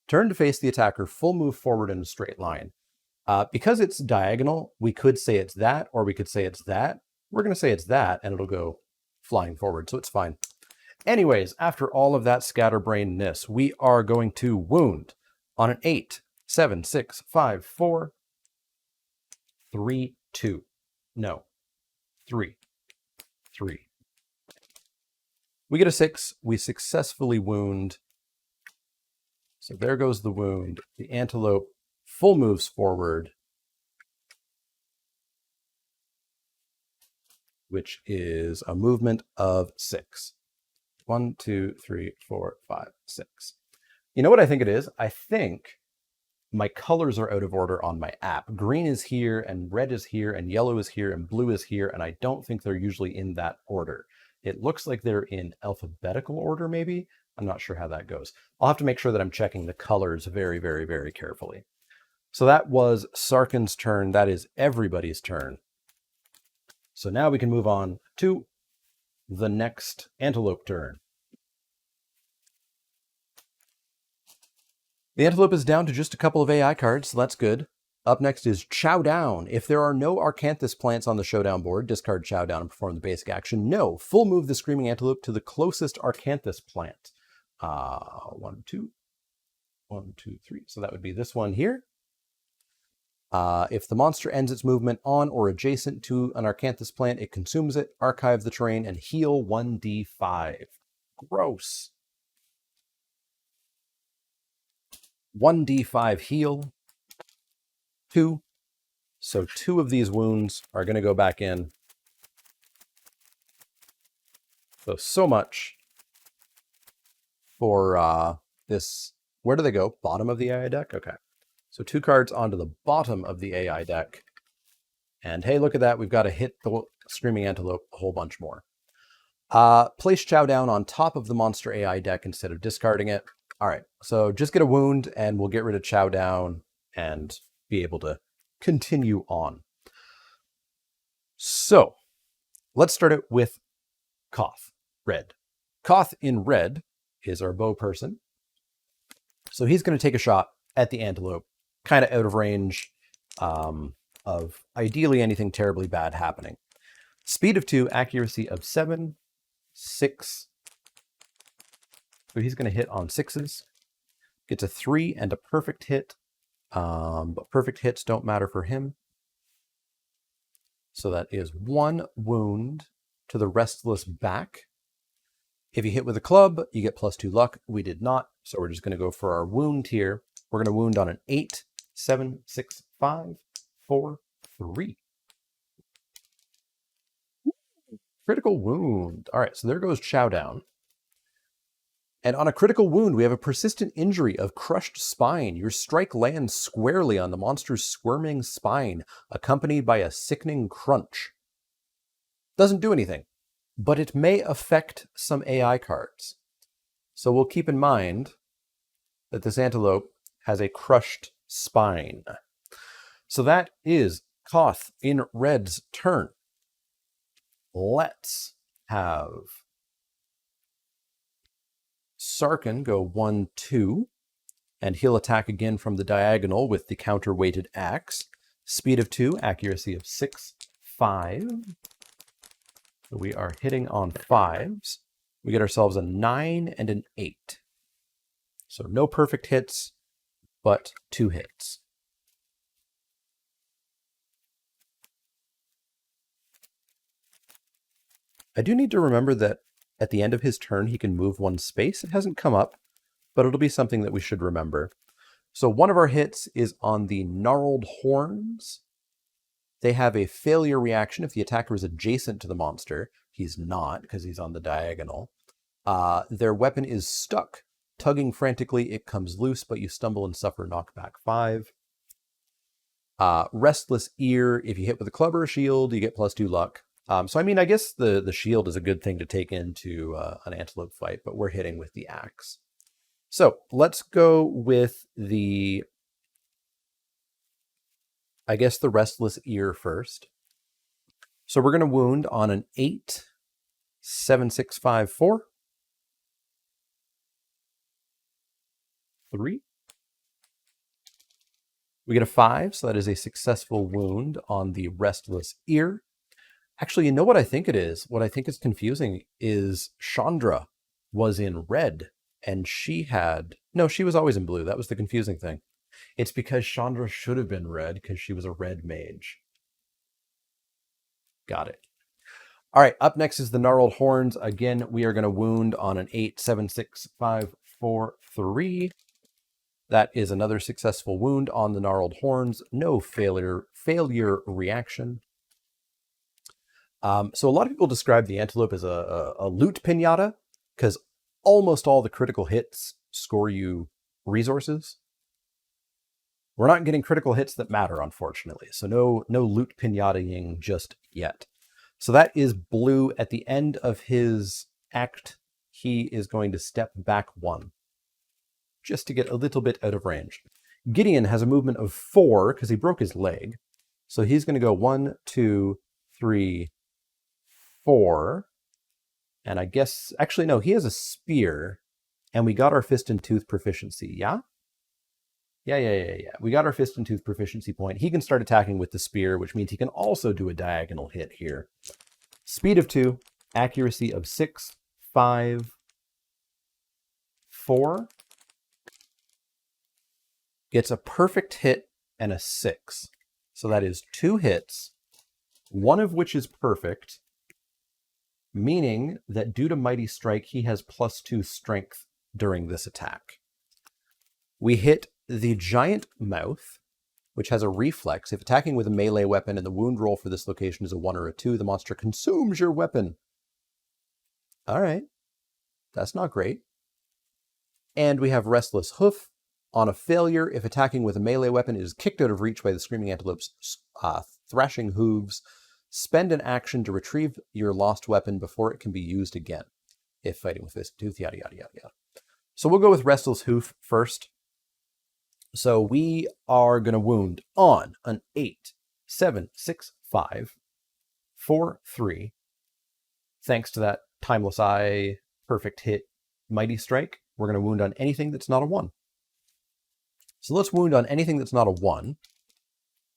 Turn to face the attacker, full move forward in a straight line. Because it's diagonal, we could say it's that, or we could say it's that. We're going to say it's that, and it'll go flying forward, so it's fine. Anyways, after all of that scatterbrainness, we are going to wound on an 8, 7, 6, 5, 4, 3, 2. No. 3. 3. We get a 6. We successfully wound. So there goes the wound. The Antelope full moves forward, which is a movement of 6. 1, 2, 3, 4, 5, 6. You know what I think it is? I think my colors are out of order on my app. Green is here, and red is here, and yellow is here, and blue is here, and I don't think they're usually in that order. It looks like they're in alphabetical order, maybe. I'm not sure how that goes. I'll have to make sure that I'm checking the colors very, very, very carefully. So that was Sarkin's turn. That is everybody's turn. So now we can move on to the next Antelope turn. The Antelope is down to just a couple of AI cards, so that's good. Up next is Showdown. If there are no Arcanthus plants on the Showdown board, discard Showdown and perform the basic action. No, full move the Screaming Antelope to the closest Arcanthus plant. 1, 2, 1, 2, 3. So that would be this one here. If the monster ends its movement on or adjacent to an Arcanthus plant, it consumes it, archive the terrain, and heal 1d5. Gross. 1d5 heal. 2. So 2 of these wounds are going to go back in. So much for this. Where do they go? Bottom of the AI deck? Okay. So 2 cards onto the bottom of the AI deck. And hey, look at that. We've got to hit the Screaming Antelope a whole bunch more. Place Showdown on top of the monster AI deck instead of discarding it. All right. So just get a wound and we'll get rid of Showdown and be able to continue on. So let's start it with Koth, red. Koth in red is our bow person. So he's going to take a shot at the Antelope, kind of out of range of ideally anything terribly bad happening. Speed of 2, accuracy of 7, 6. So he's going to hit on 6s. Gets a 3 and a perfect hit. But perfect hits don't matter for him. So that is 1 wound to the Restless back. If you hit with a club, you get +2 luck. We did not, so we're just going to go for our wound here. We're going to wound on an 8, 7, 6, 5, 4, 3. Critical wound. All right, so there goes Showdown. And on a critical wound, we have a persistent injury of crushed spine. Your strike lands squarely on the monster's squirming spine, accompanied by a sickening crunch. Doesn't do anything, but it may affect some AI cards. So we'll keep in mind that this Antelope has a crushed spine. So that is Koth in red's turn. Let's have Sarkhan go 1, 2, and he'll attack again from the diagonal with the counter-weighted axe. Speed of 2, accuracy of 6, 5. So we are hitting on 5s. We get ourselves a 9 and an 8. So no perfect hits, but 2 hits. I do need to remember that at the end of his turn, he can move 1 space. It hasn't come up, but it'll be something that we should remember. So one of our hits is on the Gnarled Horns. They have a failure reaction if the attacker is adjacent to the monster. He's not, because he's on the diagonal. Their weapon is stuck. Tugging frantically, it comes loose, but you stumble and suffer knockback 5. Restless Ear, if you hit with a club or a shield, you get +2 luck. So, I mean, I guess the shield is a good thing to take into an Antelope fight, but we're hitting with the axe. So, let's go with the, I guess, the Restless Ear first. So, we're going to wound on an 8, 7, 6, 5, 4. 3. We get a 5, so that is a successful wound on the Restless Ear. Actually, you know what I think it is? What I think is confusing is Chandra was in red, and she had... No, she was always in blue. That was the confusing thing. It's because Chandra should have been red, because she was a red mage. Got it. All right, up next is the Gnarled Horns. Again, we are going to wound on an 8, 7, 6, 5, 4, 3. That is another successful wound on the Gnarled Horns. No failure reaction. So a lot of people describe the Antelope as a loot pinata, because almost all the critical hits score you resources. We're not getting critical hits that matter, unfortunately. So no loot pinata-ing just yet. So that is blue. At the end of his act, he is going to step back 1, just to get a little bit out of range. Gideon has a movement of 4 because he broke his leg. So he's going to go 1, 2, 3, 4. And I guess, actually, no, he has a spear. And we got our fist and tooth proficiency, yeah? Yeah. We got our Fist and Tooth proficiency point. He can start attacking with the spear, which means he can also do a diagonal hit here. Speed of 2, accuracy of 6, 5, 4. Gets a perfect hit and a 6. So that is 2 hits, one of which is perfect, meaning that due to Mighty Strike, he has +2 strength during this attack. We hit the giant mouth, which has a reflex. If attacking with a melee weapon and the wound roll for this location is a 1 or a 2, the monster consumes your weapon. All right. That's not great. And we have Restless Hoof. On a failure, if attacking with a melee weapon, it is kicked out of reach by the Screaming Antelope's thrashing hooves. Spend an action to retrieve your lost weapon before it can be used again. If fighting with Fist and Tooth, yada, yada, yada, yada. So we'll go with Restless Hoof first. So we are going to wound on an 8, 7, 6, 5, 4, 3. Thanks to that Timeless Eye perfect hit Mighty Strike, we're going to wound on anything that's not a 1. So let's wound on anything that's not a 1.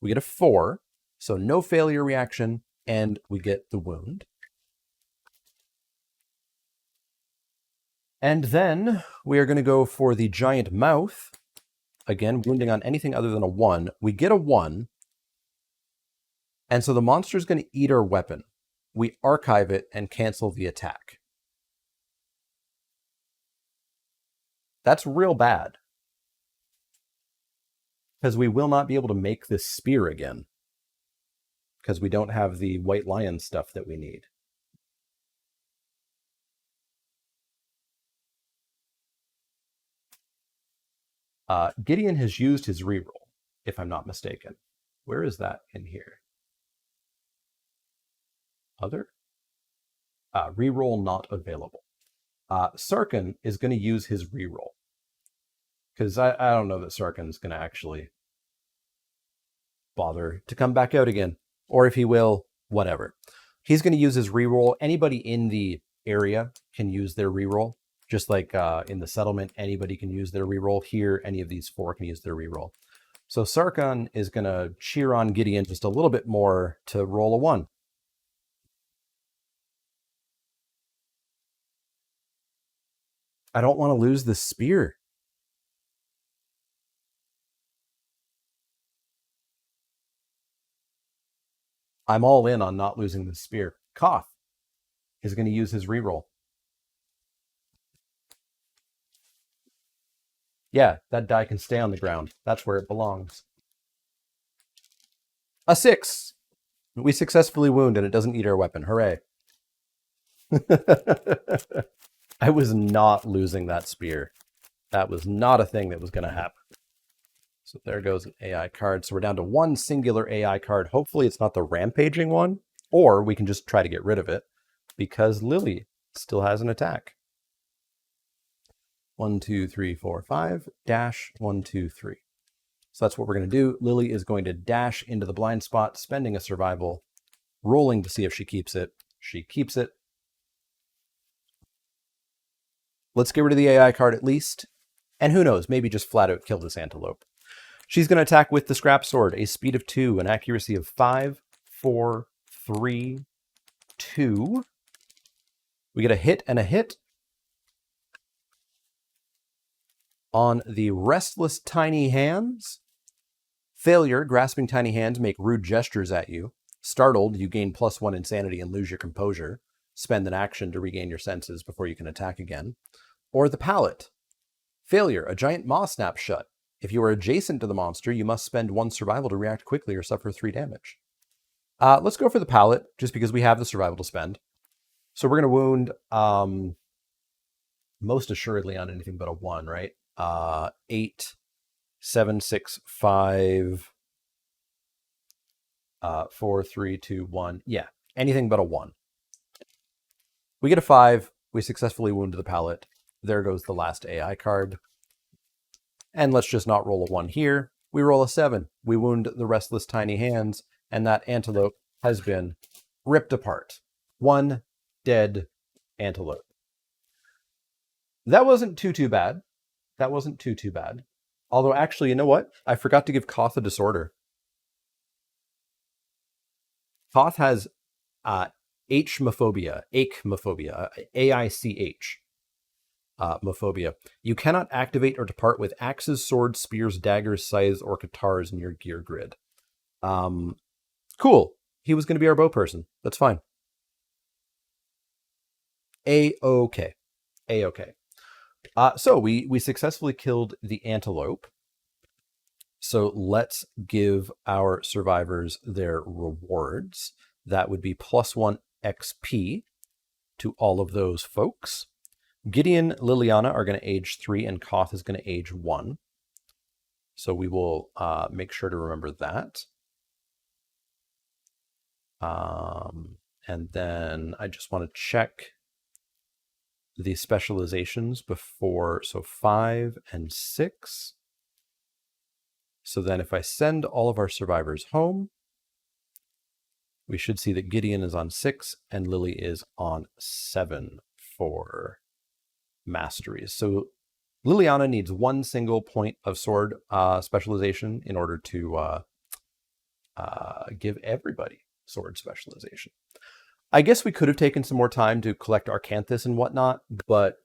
We get a 4, so no failure reaction, and we get the wound. And then we are going to go for the giant mouth. Again, wounding on anything other than a 1. We get a 1. And so the monster is going to eat our weapon. We archive it and cancel the attack. That's real bad. Because we will not be able to make this spear again. Because we don't have the white lion stuff that we need. Gideon has used his reroll, if I'm not mistaken. Where is that in here? Other? Reroll not available. Sarkin is going to use his reroll. Because I don't know that Sarkin's going to actually bother to come back out again. Or if he will, whatever. He's going to use his reroll. Anybody in the area can use their reroll. Just like in the settlement, anybody can use their reroll. Here, any of these 4 can use their reroll. So Sarkin is going to cheer on Gideon just a little bit more to roll a 1. I don't want to lose this spear. I'm all in on not losing this spear. Koth is going to use his reroll. Yeah, that die can stay on the ground. That's where it belongs. A 6. We successfully wound and it doesn't eat our weapon. Hooray. I was not losing that spear. That was not a thing that was going to happen. So there goes an AI card. So we're down to 1 singular AI card. Hopefully it's not the rampaging one, or we can just try to get rid of it because Lily still has an attack. 1, 2, 3, 4, 5, dash, 1, 2, 3. So that's what we're going to do. Lily is going to dash into the blind spot, spending a survival, rolling to see if she keeps it. She keeps it. Let's get rid of the AI card at least. And who knows, maybe just flat out kill this antelope. She's going to attack with the scrap sword, a speed of 2, an accuracy of 5, 4, 3, 2. We get a hit and a hit. On the restless tiny hands, failure, grasping tiny hands make rude gestures at you. Startled, you gain +1 insanity and lose your composure. Spend an action to regain your senses before you can attack again. Or the palate. Failure, a giant maw snaps shut. If you are adjacent to the monster, you must spend 1 survival to react quickly or suffer 3 damage. Let's go for the palate, just because we have the survival to spend. So we're going to wound most assuredly on anything but a 1, right? 8, 7, 6, 5, 4, 3, 2, 1. Yeah, anything but a 1. We get a 5. We successfully wound the palate. There goes the last AI card. And let's just not roll a 1 here. We roll a 7. We wound the restless tiny hands, and that antelope has been ripped apart. 1 dead antelope. That wasn't too bad. That wasn't too bad. Although, actually, you know what? I forgot to give Koth a disorder. Koth has H-mophobia, Aich-mophobia, A-I-C-H. Mophobia. You cannot activate or depart with axes, swords, spears, daggers, scythes, or katars in your gear grid. Cool. He was going to be our bow person. That's fine. A-okay. A-okay. So we successfully killed the Antelope. So let's give our survivors their rewards. That would be +1 XP to all of those folks. Gideon, Liliana are going to age 3, and Koth is going to age 1. So we will make sure to remember that. And then I just want to check the specializations before, so 5 and 6. So then if I send all of our survivors home, we should see that Gideon is on 6 and Lily is on 7 for masteries. So Liliana needs 1 single point of sword specialization in order to give everybody sword specialization. I guess we could have taken some more time to collect Arcanthus and whatnot, but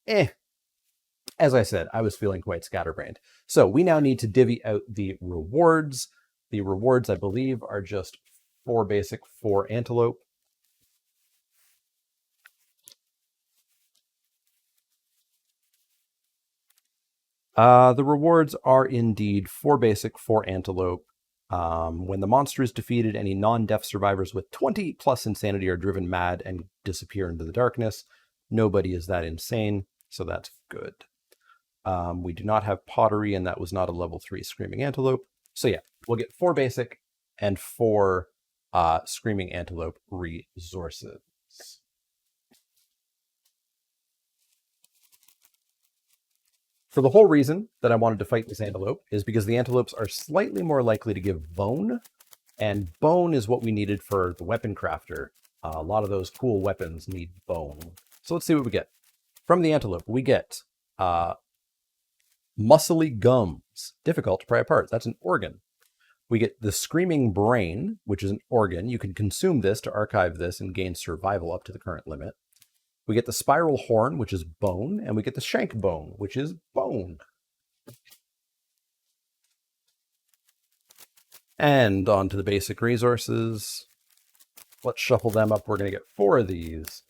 as I said, I was feeling quite scatterbrained. So we now need to divvy out the rewards. The rewards, I believe, are just 4 basic for Antelope. The rewards are indeed 4 basic for Antelope. When the monster is defeated, any non-death survivors with 20 plus insanity are driven mad and disappear into the darkness. Nobody is that insane, so that's good. We do not have pottery, and that was not a level 3 Screaming Antelope. So yeah, we'll get 4 basic and 4 Screaming Antelope resources. For the whole reason that I wanted to fight this antelope is because the antelopes are slightly more likely to give bone, and bone is what we needed for the weapon crafter. A lot of those cool weapons need bone. So let's see what we get. From the antelope, we get muscly gums, difficult to pry apart. That's an organ. We get the screaming brain, which is an organ. You can consume this to archive this and gain survival up to the current limit. We get the spiral horn, which is bone, and we get the shank bone, which is bone. And on to the basic resources. Let's shuffle them up. We're going to get 4 of these.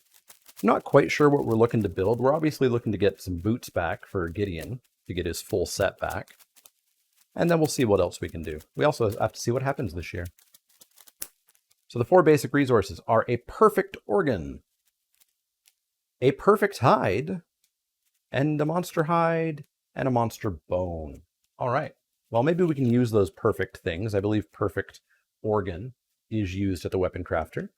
Not quite sure what we're looking to build. We're obviously looking to get some boots back for Gideon to get his full set back. And then we'll see what else we can do. We also have to see what happens this year. So the 4 basic resources are a perfect organ, a perfect hide, and a monster hide, and a monster bone. All right. Well, maybe we can use those perfect things. I believe perfect organ is used at the weapon crafter.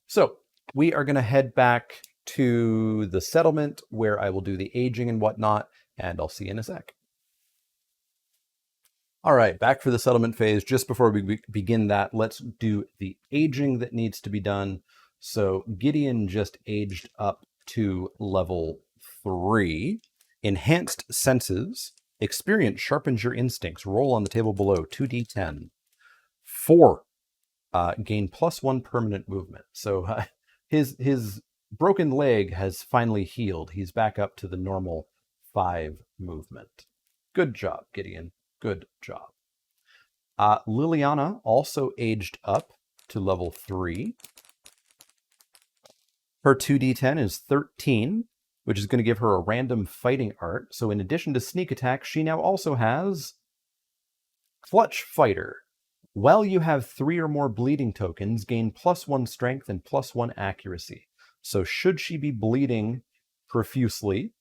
So we are going to head back to the settlement where I will do the aging and whatnot, and I'll see you in a sec. All right, back for the settlement phase. Just before we begin that, let's do the aging that needs to be done. So Gideon just aged up to level 3. Enhanced senses. Experience sharpens your instincts. Roll on the table below, 2d10. 4. Gain +1 permanent movement. So his broken leg has finally healed. He's back up to the normal 5 movement. Good job, Gideon. Good job. Liliana also aged up to level 3. Her 2d10 is 13, which is going to give her a random fighting art. So in addition to sneak attack, she now also has Clutch Fighter. While you have 3 or more bleeding tokens, gain +1 strength and +1 accuracy. So should she be bleeding profusely,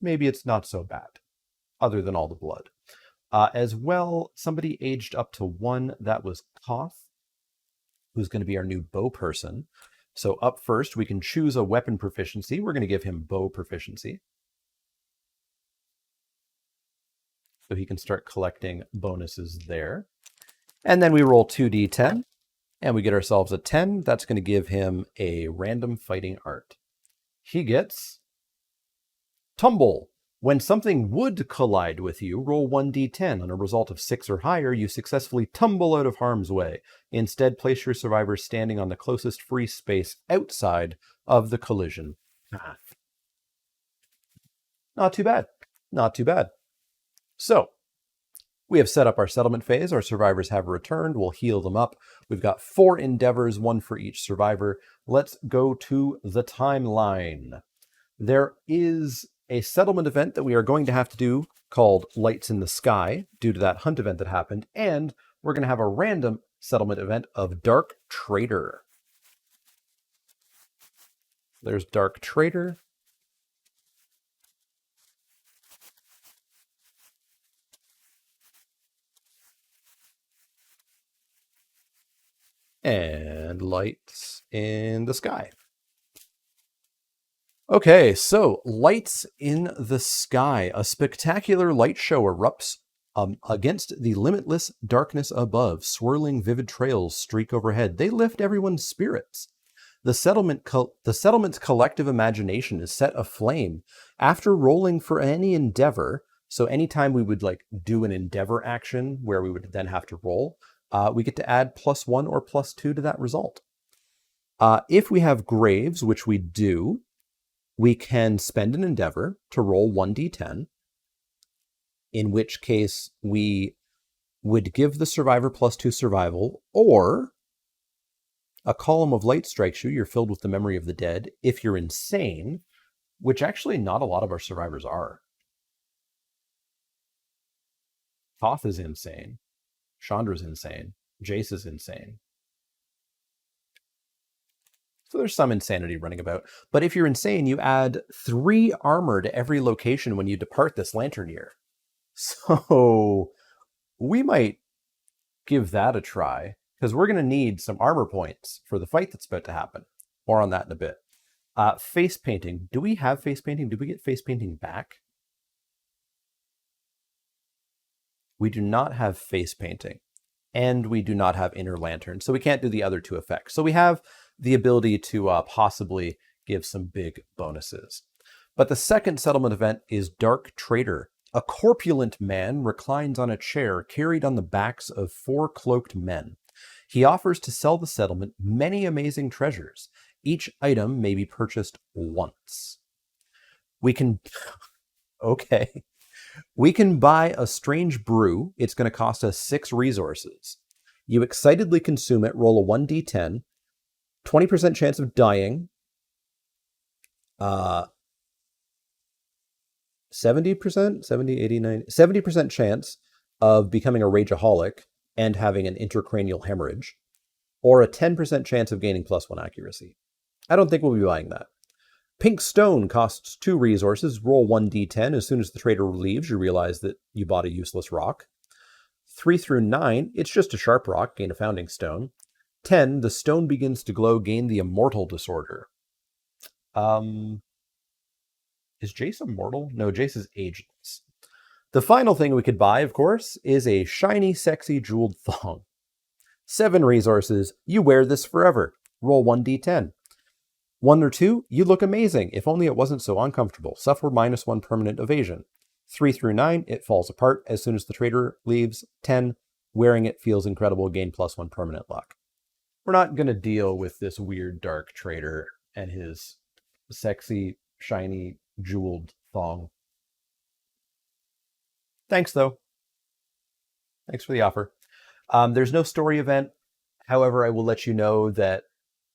maybe it's not so bad, other than all the blood. As well, somebody aged up to 1. That was Koth, who's going to be our new bow person. So up first, we can choose a weapon proficiency. We're going to give him bow proficiency, so he can start collecting bonuses there. And then we roll 2d10, and we get ourselves a 10. That's going to give him a random fighting art. He gets Tumble. When something would collide with you, roll 1d10. On a result of 6 or higher, you successfully tumble out of harm's way. Instead, place your survivor standing on the closest free space outside of the collision path. Not too bad. Not too bad. So, we have set up our settlement phase. Our survivors have returned. We'll heal them up. We've got 4 endeavors, 1 for each survivor. Let's go to the timeline. There is a settlement event that we are going to have to do called Lights in the Sky due to that hunt event that happened, and we're going to have a random settlement event of Dark Trader. There's Dark Trader. And Lights in the Sky. Okay, so Lights in the Sky. A spectacular light show erupts against the limitless darkness above. Swirling vivid trails streak overhead. They lift everyone's spirits. The settlement's collective imagination is set aflame. After rolling for any endeavor, so anytime we would do an endeavor action where we would then have to roll, we get to add +1 or +2 to that result. If we have graves, which we do, we can spend an endeavor to roll 1d10, in which case we would give the survivor +2 survival, or a column of light strikes you, you're filled with the memory of the dead. If you're insane, which actually not a lot of our survivors are. Thoth is insane. Chandra's insane. Jace is insane. So there's some insanity running about. But if you're insane, you add 3 armor to every location when you depart this lantern year. So we might give that a try, because we're going to need some armor points for the fight that's about to happen. More on that in a bit. Face painting. Do we have face painting? Did we get face painting back? We do not have face painting. And we do not have inner lantern. So we can't do the other 2 effects. So we have the ability to possibly give some big bonuses. But the second settlement event is Dark Trader. A corpulent man reclines on a chair carried on the backs of 4 cloaked men. He offers to sell the settlement many amazing treasures. Each item may be purchased once. We can... Okay. We can buy a strange brew. It's going to cost us 6 resources. You excitedly consume it, roll a 1d10, 20% chance of dying, 70%, 70, 80, 90, 70% chance of becoming a rageaholic and having an intracranial hemorrhage, or a 10% chance of gaining +1 accuracy. I don't think we'll be buying that. Pink stone costs 2 resources. Roll 1d10. As soon as the trader leaves, you realize that you bought a useless rock. 3 through 9, it's just a sharp rock. Gain a founding stone. 10, the stone begins to glow. Gain the immortal disorder. Is Jace immortal? No, Jace is ageless. The final thing we could buy, of course, is a shiny, sexy, jeweled thong. 7 resources. You wear this forever. Roll 1d10. 1 or 2, you look amazing. If only it wasn't so uncomfortable. Suffer -1 permanent evasion. 3 through 9, it falls apart as soon as the trader leaves. 10, wearing it feels incredible. Gain +1 permanent luck. We're not going to deal with this weird dark trader and his sexy, shiny, jeweled thong. Thanks, though. Thanks for the offer. There's no story event. However, I will let you know that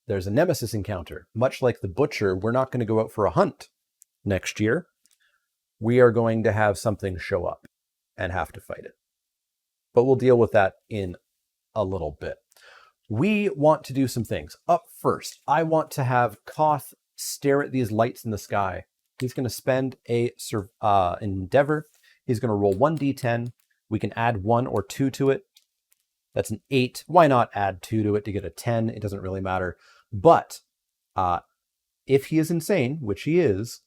there's a nemesis encounter. Much like the butcher, we're not going to go out for a hunt next year. We are going to have something show up and have to fight it. But we'll deal with that in a little bit. We want to do some things. Up first, I want to have Koth stare at these lights in the sky. He's going to spend an endeavor. He's going to roll 1d10. We can add 1 or 2 to it. That's an 8. Why not add 2 to it to get a 10? It doesn't really matter. But if he is insane, which he is,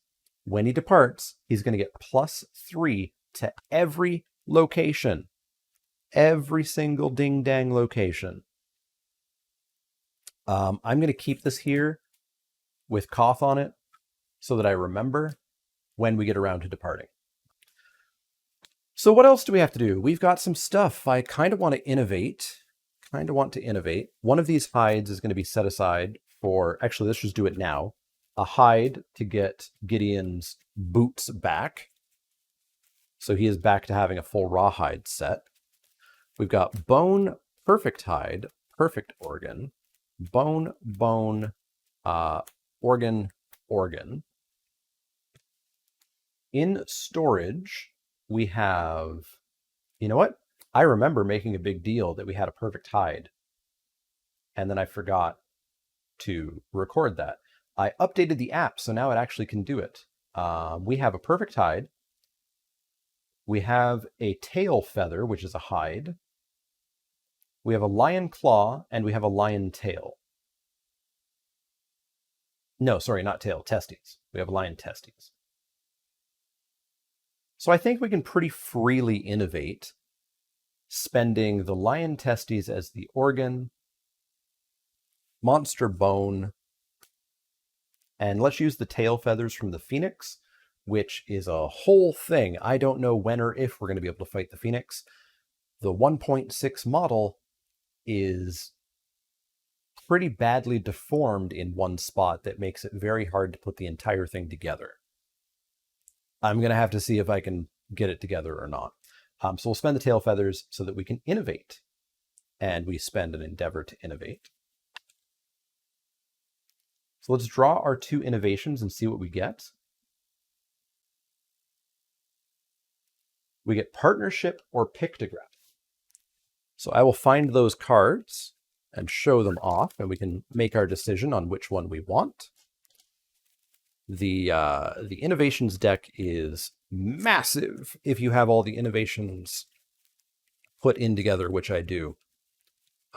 when he departs, he's going to get +3 to every location. Every single ding-dang location. I'm going to keep this here with Koth on it so that I remember when we get around to departing. So what else do we have to do? We've got some stuff. I kind of want to innovate. One of these hides is going to be set aside for, actually, let's just do it now. A hide to get Gideon's boots back. So he is back to having a full rawhide set. We've got bone, perfect hide, perfect organ, bone, bone, organ, organ. In storage, we have, you know what? I remember making a big deal that we had a perfect hide. And then I forgot to record that. I updated the app, so now it actually can do it. We have a perfect hide. We have a tail feather, which is a hide. We have a lion claw, and we have a lion tail. No, sorry, not tail, testes. We have lion testes. So I think we can pretty freely innovate, spending the lion testes as the organ, monster bone, and let's use the tail feathers from the phoenix, which is a whole thing. I don't know when or if we're going to be able to fight the phoenix. The 1.6 model is pretty badly deformed in one spot that makes it very hard to put the entire thing together. I'm going to have to see if I can get it together or not. So we'll spend the tail feathers so that we can innovate. And we spend an endeavor to innovate. So let's draw our 2 innovations and see what we get. We get partnership or pictograph. So I will find those cards and show them off, and we can make our decision on which one we want. The innovations deck is massive if you have all the innovations put in together, which I do.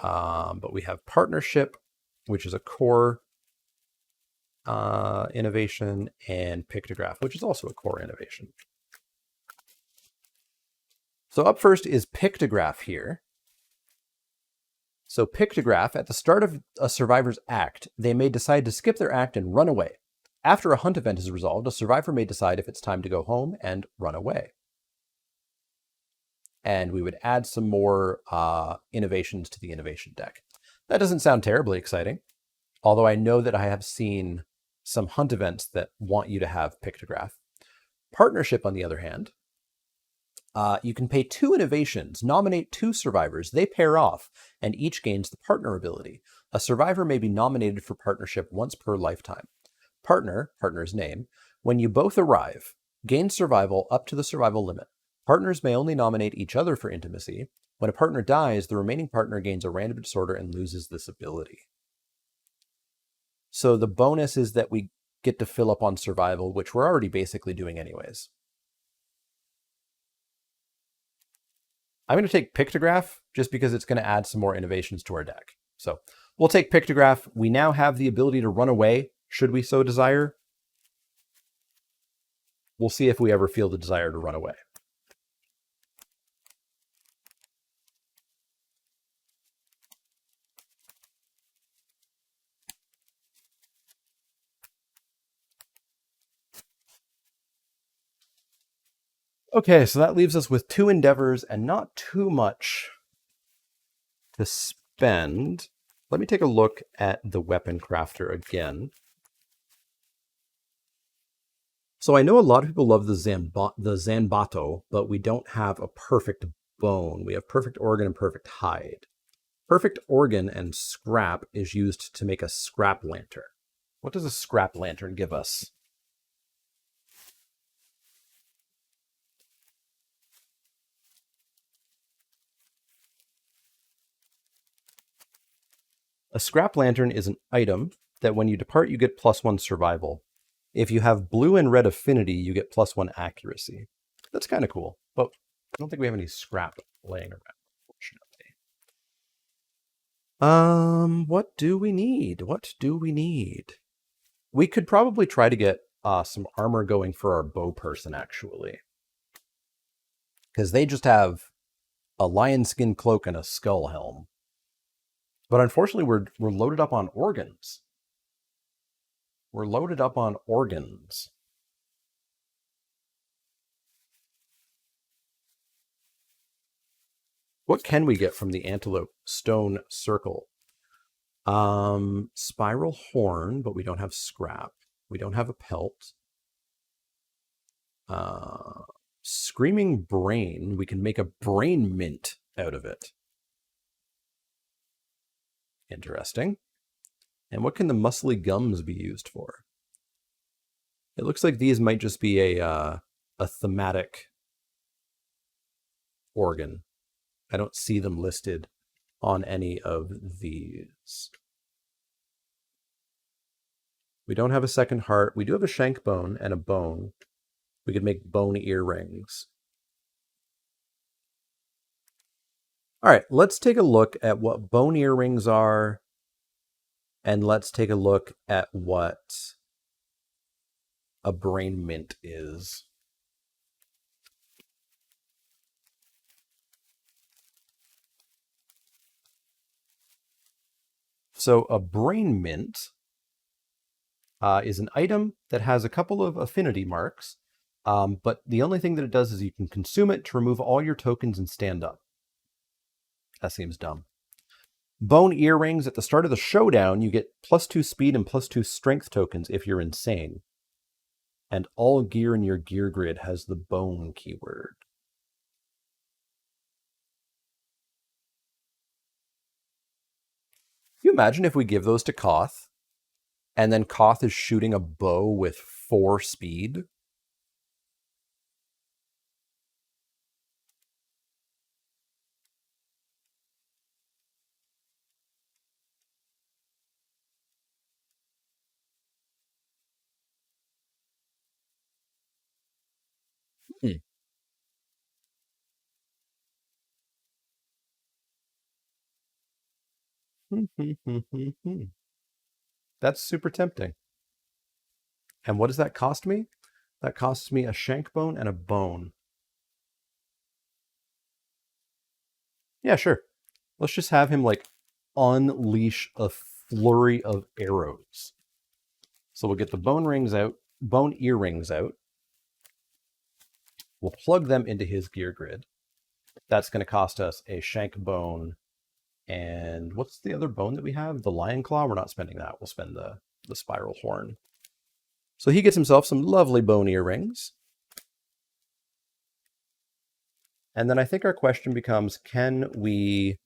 But we have partnership, which is a core innovation, and pictograph, which is also a core innovation. So up first is pictograph here. So pictograph, at the start of a survivor's act, they may decide to skip their act and run away. After a hunt event is resolved, a survivor may decide if it's time to go home and run away. And we would add some more innovations to the innovation deck. That doesn't sound terribly exciting, although I know that I have seen some hunt events that want you to have pictograph. Partnership, on the other hand, you can pay 2 innovations, nominate 2 survivors, they pair off, and each gains the partner ability. A survivor may be nominated for partnership once per lifetime. Partner's name, when you both arrive, gain survival up to the survival limit. Partners may only nominate each other for intimacy. When a partner dies, the remaining partner gains a random disorder and loses this ability. So the bonus is that we get to fill up on survival, which we're already basically doing anyways. I'm going to take pictograph just because it's going to add some more innovations to our deck. So we'll take pictograph. We now have the ability to run away, should we so desire. We'll see if we ever feel the desire to run away. Okay, so that leaves us with 2 endeavors and not too much to spend. Let me take a look at the weapon crafter again. So I know a lot of people love the Zanbato, but we don't have a perfect bone. We have perfect organ and perfect hide. Perfect organ and scrap is used to make a scrap lantern. What does a scrap lantern give us? A scrap lantern is an item that when you depart, you get +1 survival. If you have blue and red affinity, you get +1 accuracy. That's kind of cool, but I don't think we have any scrap laying around, unfortunately. What do we need? What do we need? We could probably try to get some armor going for our bow person, actually. Because they just have a lion skin cloak and a skull helm. But unfortunately, we're loaded up on organs. We're loaded up on organs. What can we get from the Antelope Stone Circle? Spiral Horn, but we don't have scrap. We don't have a pelt. Screaming Brain, we can make a brain mint out of it. Interesting. And what can the muscly gums be used for? It looks like these might just be a thematic organ. I don't see them listed on any of these. We don't have a second heart. We do have a shank bone and a bone. We could make bone earrings. All right, let's take a look at what bone earrings are, and let's take a look at what a brain mint is. So a brain mint is an item that has a couple of affinity marks, but the only thing that it does is you can consume it to remove all your tokens and stand up. That seems dumb. Bone earrings, at the start of the showdown, you get +2 speed and +2 strength tokens if you're insane. And all gear in your gear grid has the bone keyword. Can you imagine if we give those to Koth, and then Koth is shooting a bow with 4 speed? That's super tempting. And what does that cost me? That costs me a shank bone and a bone. Yeah, sure. Let's just have him like unleash a flurry of arrows. So we'll get the bone earrings out. We'll plug them into his gear grid. That's going to cost us a shank bone. And what's the other bone that we have? The lion claw? We're not spending that. We'll spend the spiral horn. So he gets himself some lovely bone earrings. And then I think our question becomes, can we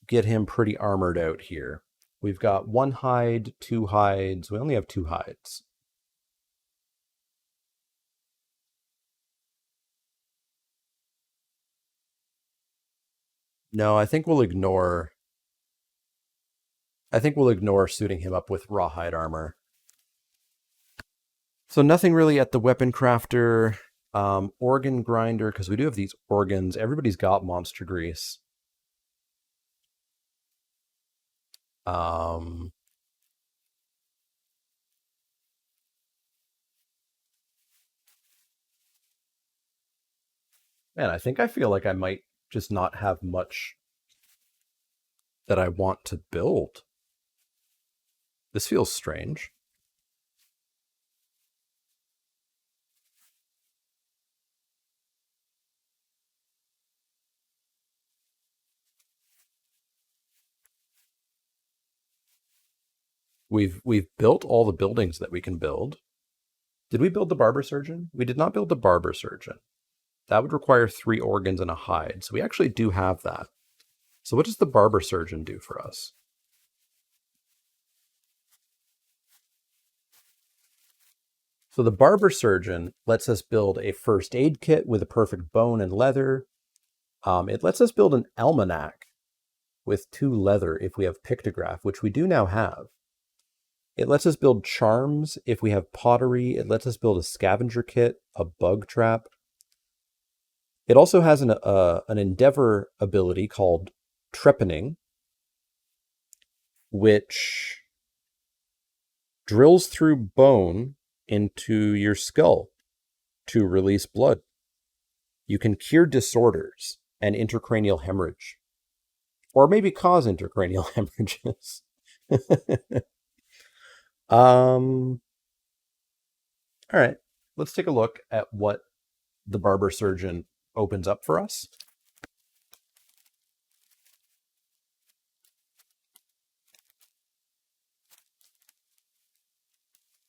get him pretty armored out here? We've got 1 hide, 2 hides. We only have 2 hides. No, I think we'll ignore suiting him up with rawhide armor. So nothing really at the weapon crafter. Organ grinder, because we do have these organs. Everybody's got monster grease. Man, I feel like I might just not have much that I want to build. This feels strange. We've built all the buildings that we can build. Did we build the barber surgeon? We did not build the barber surgeon. That would require 3 organs and a hide. So we actually do have that. So what does the barber surgeon do for us? So the barber surgeon lets us build a first aid kit with a perfect bone and leather. It lets us build an almanac with 2 leather if we have pictograph, which we do now have. It lets us build charms if we have pottery. It lets us build a scavenger kit, a bug trap. It also has an endeavor ability called trepanning, which drills through bone into your skull to release blood. You can cure disorders and intracranial hemorrhage, or maybe cause intracranial hemorrhages. All right, let's take a look at what the barber surgeon opens up for us.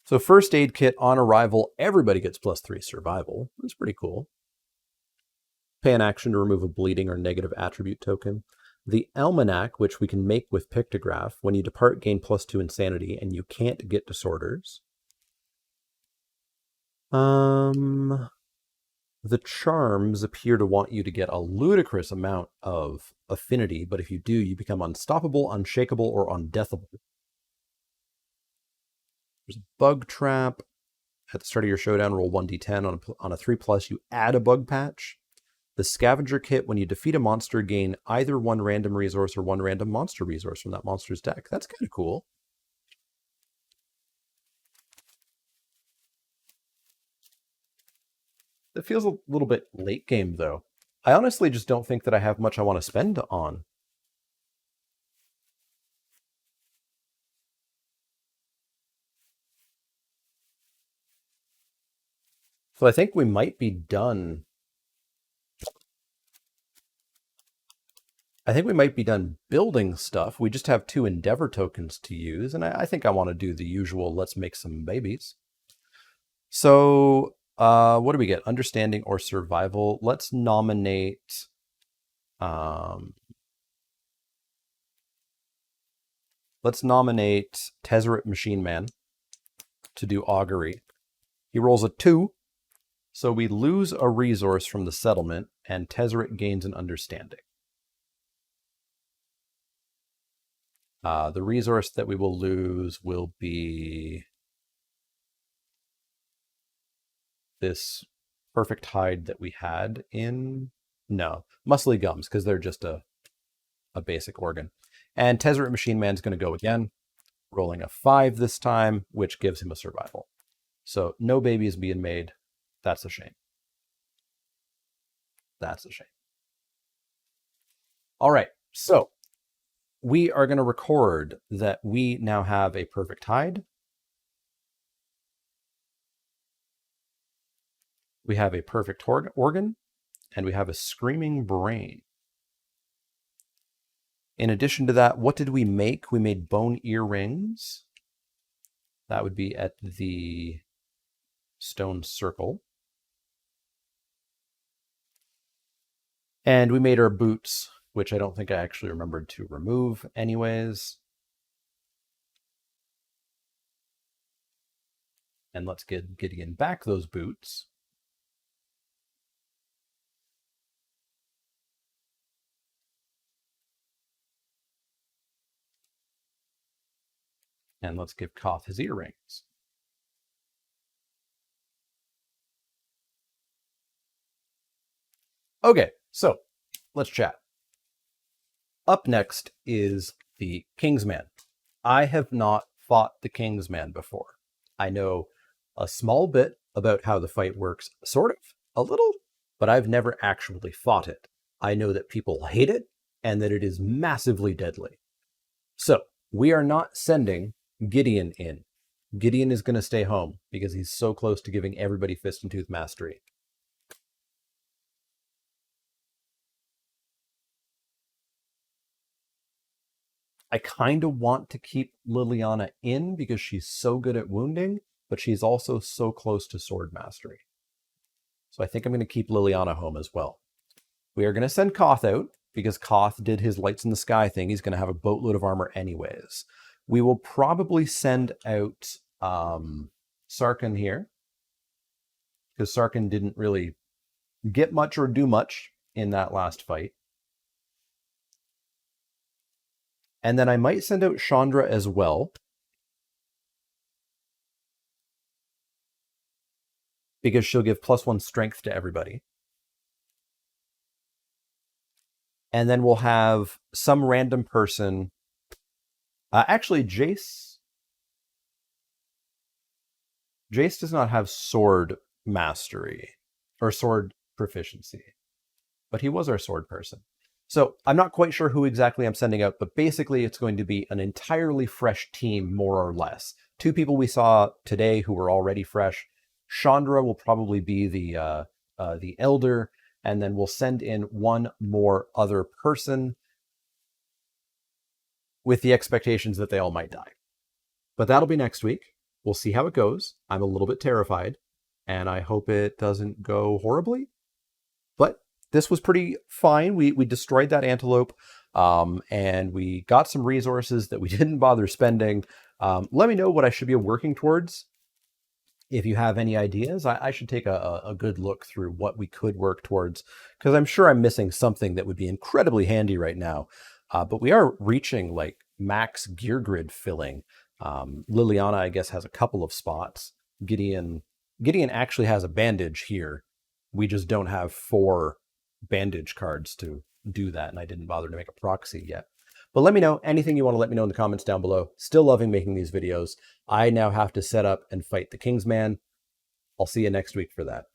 So first aid kit on arrival, everybody gets +3 survival. That's pretty cool. Pay an action to remove a bleeding or negative attribute token. The almanac, which we can make with pictograph. When you depart, gain +2 insanity, and you can't get disorders. The charms appear to want you to get a ludicrous amount of affinity, but if you do, you become unstoppable, unshakable, or undeathable. There's a bug trap. At the start of your showdown, roll 1d10. On a 3+, you add a bug patch. The scavenger kit, when you defeat a monster, gain either one random resource or one random monster resource from that monster's deck. That's kind of cool. It feels a little bit late game, though. I honestly just don't think that I have much I want to spend on. So I think we might be done. I think we might be done building stuff. We just have 2 Endeavor tokens to use, and I think I want to do the usual, let's make some babies. So what do we get? Understanding or survival? Let's nominate... let's nominate Tezzeret Machine Man to do augury. He rolls a 2, so we lose a resource from the settlement, and Tezzeret gains an understanding. The resource that we will lose will be this perfect hide that we had in... No, muscly gums, because they're just a basic organ. And Tezzeret Machine Man's going to go again, rolling a 5 this time, which gives him a survival. So no babies being made. That's a shame. That's a shame. All right, so we are going to record that we now have a perfect hide. We have a perfect organ, and we have a screaming brain. In addition to that, what did we make? We made bone earrings. That would be at the stone circle. And we made our boots, which I don't think I actually remembered to remove anyways. And let's get Gideon back those boots. And let's give Koth his earrings. Okay, so let's chat. Up next is the Kingsman. I have not fought the Kingsman before. I know a small bit about how the fight works, sort of, a little, but I've never actually fought it. I know that people hate it and that it is massively deadly. So we are not sending Gideon in. Gideon is going to stay home because he's so close to giving everybody Fist and Tooth Mastery. I kind of want to keep Liliana in because she's so good at wounding, but she's also so close to Sword Mastery. So I think I'm going to keep Liliana home as well. We are going to send Koth out because Koth did his Lights in the Sky thing. He's going to have a boatload of armor anyways. We will probably send out Sarkhan here because Sarkhan didn't really get much or do much in that last fight. And then I might send out Chandra as well, because she'll give +1 strength to everybody. And then we'll have some random person. Actually, Jace does not have sword mastery or sword proficiency, but he was our sword person. So I'm not quite sure who exactly I'm sending out, but basically it's going to be an entirely fresh team, more or less. 2 people we saw today who were already fresh. Chandra will probably be the elder, and then we'll send in 1 more other person with the expectations that they all might die. But that'll be next week. We'll see how it goes. I'm a little bit terrified, and I hope it doesn't go horribly. But this was pretty fine. We destroyed that antelope, and we got some resources that we didn't bother spending. Let me know what I should be working towards. If you have any ideas, I should take a good look through what we could work towards, because I'm sure I'm missing something that would be incredibly handy right now. But we are reaching like max gear grid filling. Liliana, I guess, has a couple of spots. Gideon actually has a bandage here. We just don't have 4 bandage cards to do that, and I didn't bother to make a proxy yet. But let me know anything you want to let me know in the comments down below. Still loving making these videos. I now have to set up and fight the Kingsman. I'll see you next week for that.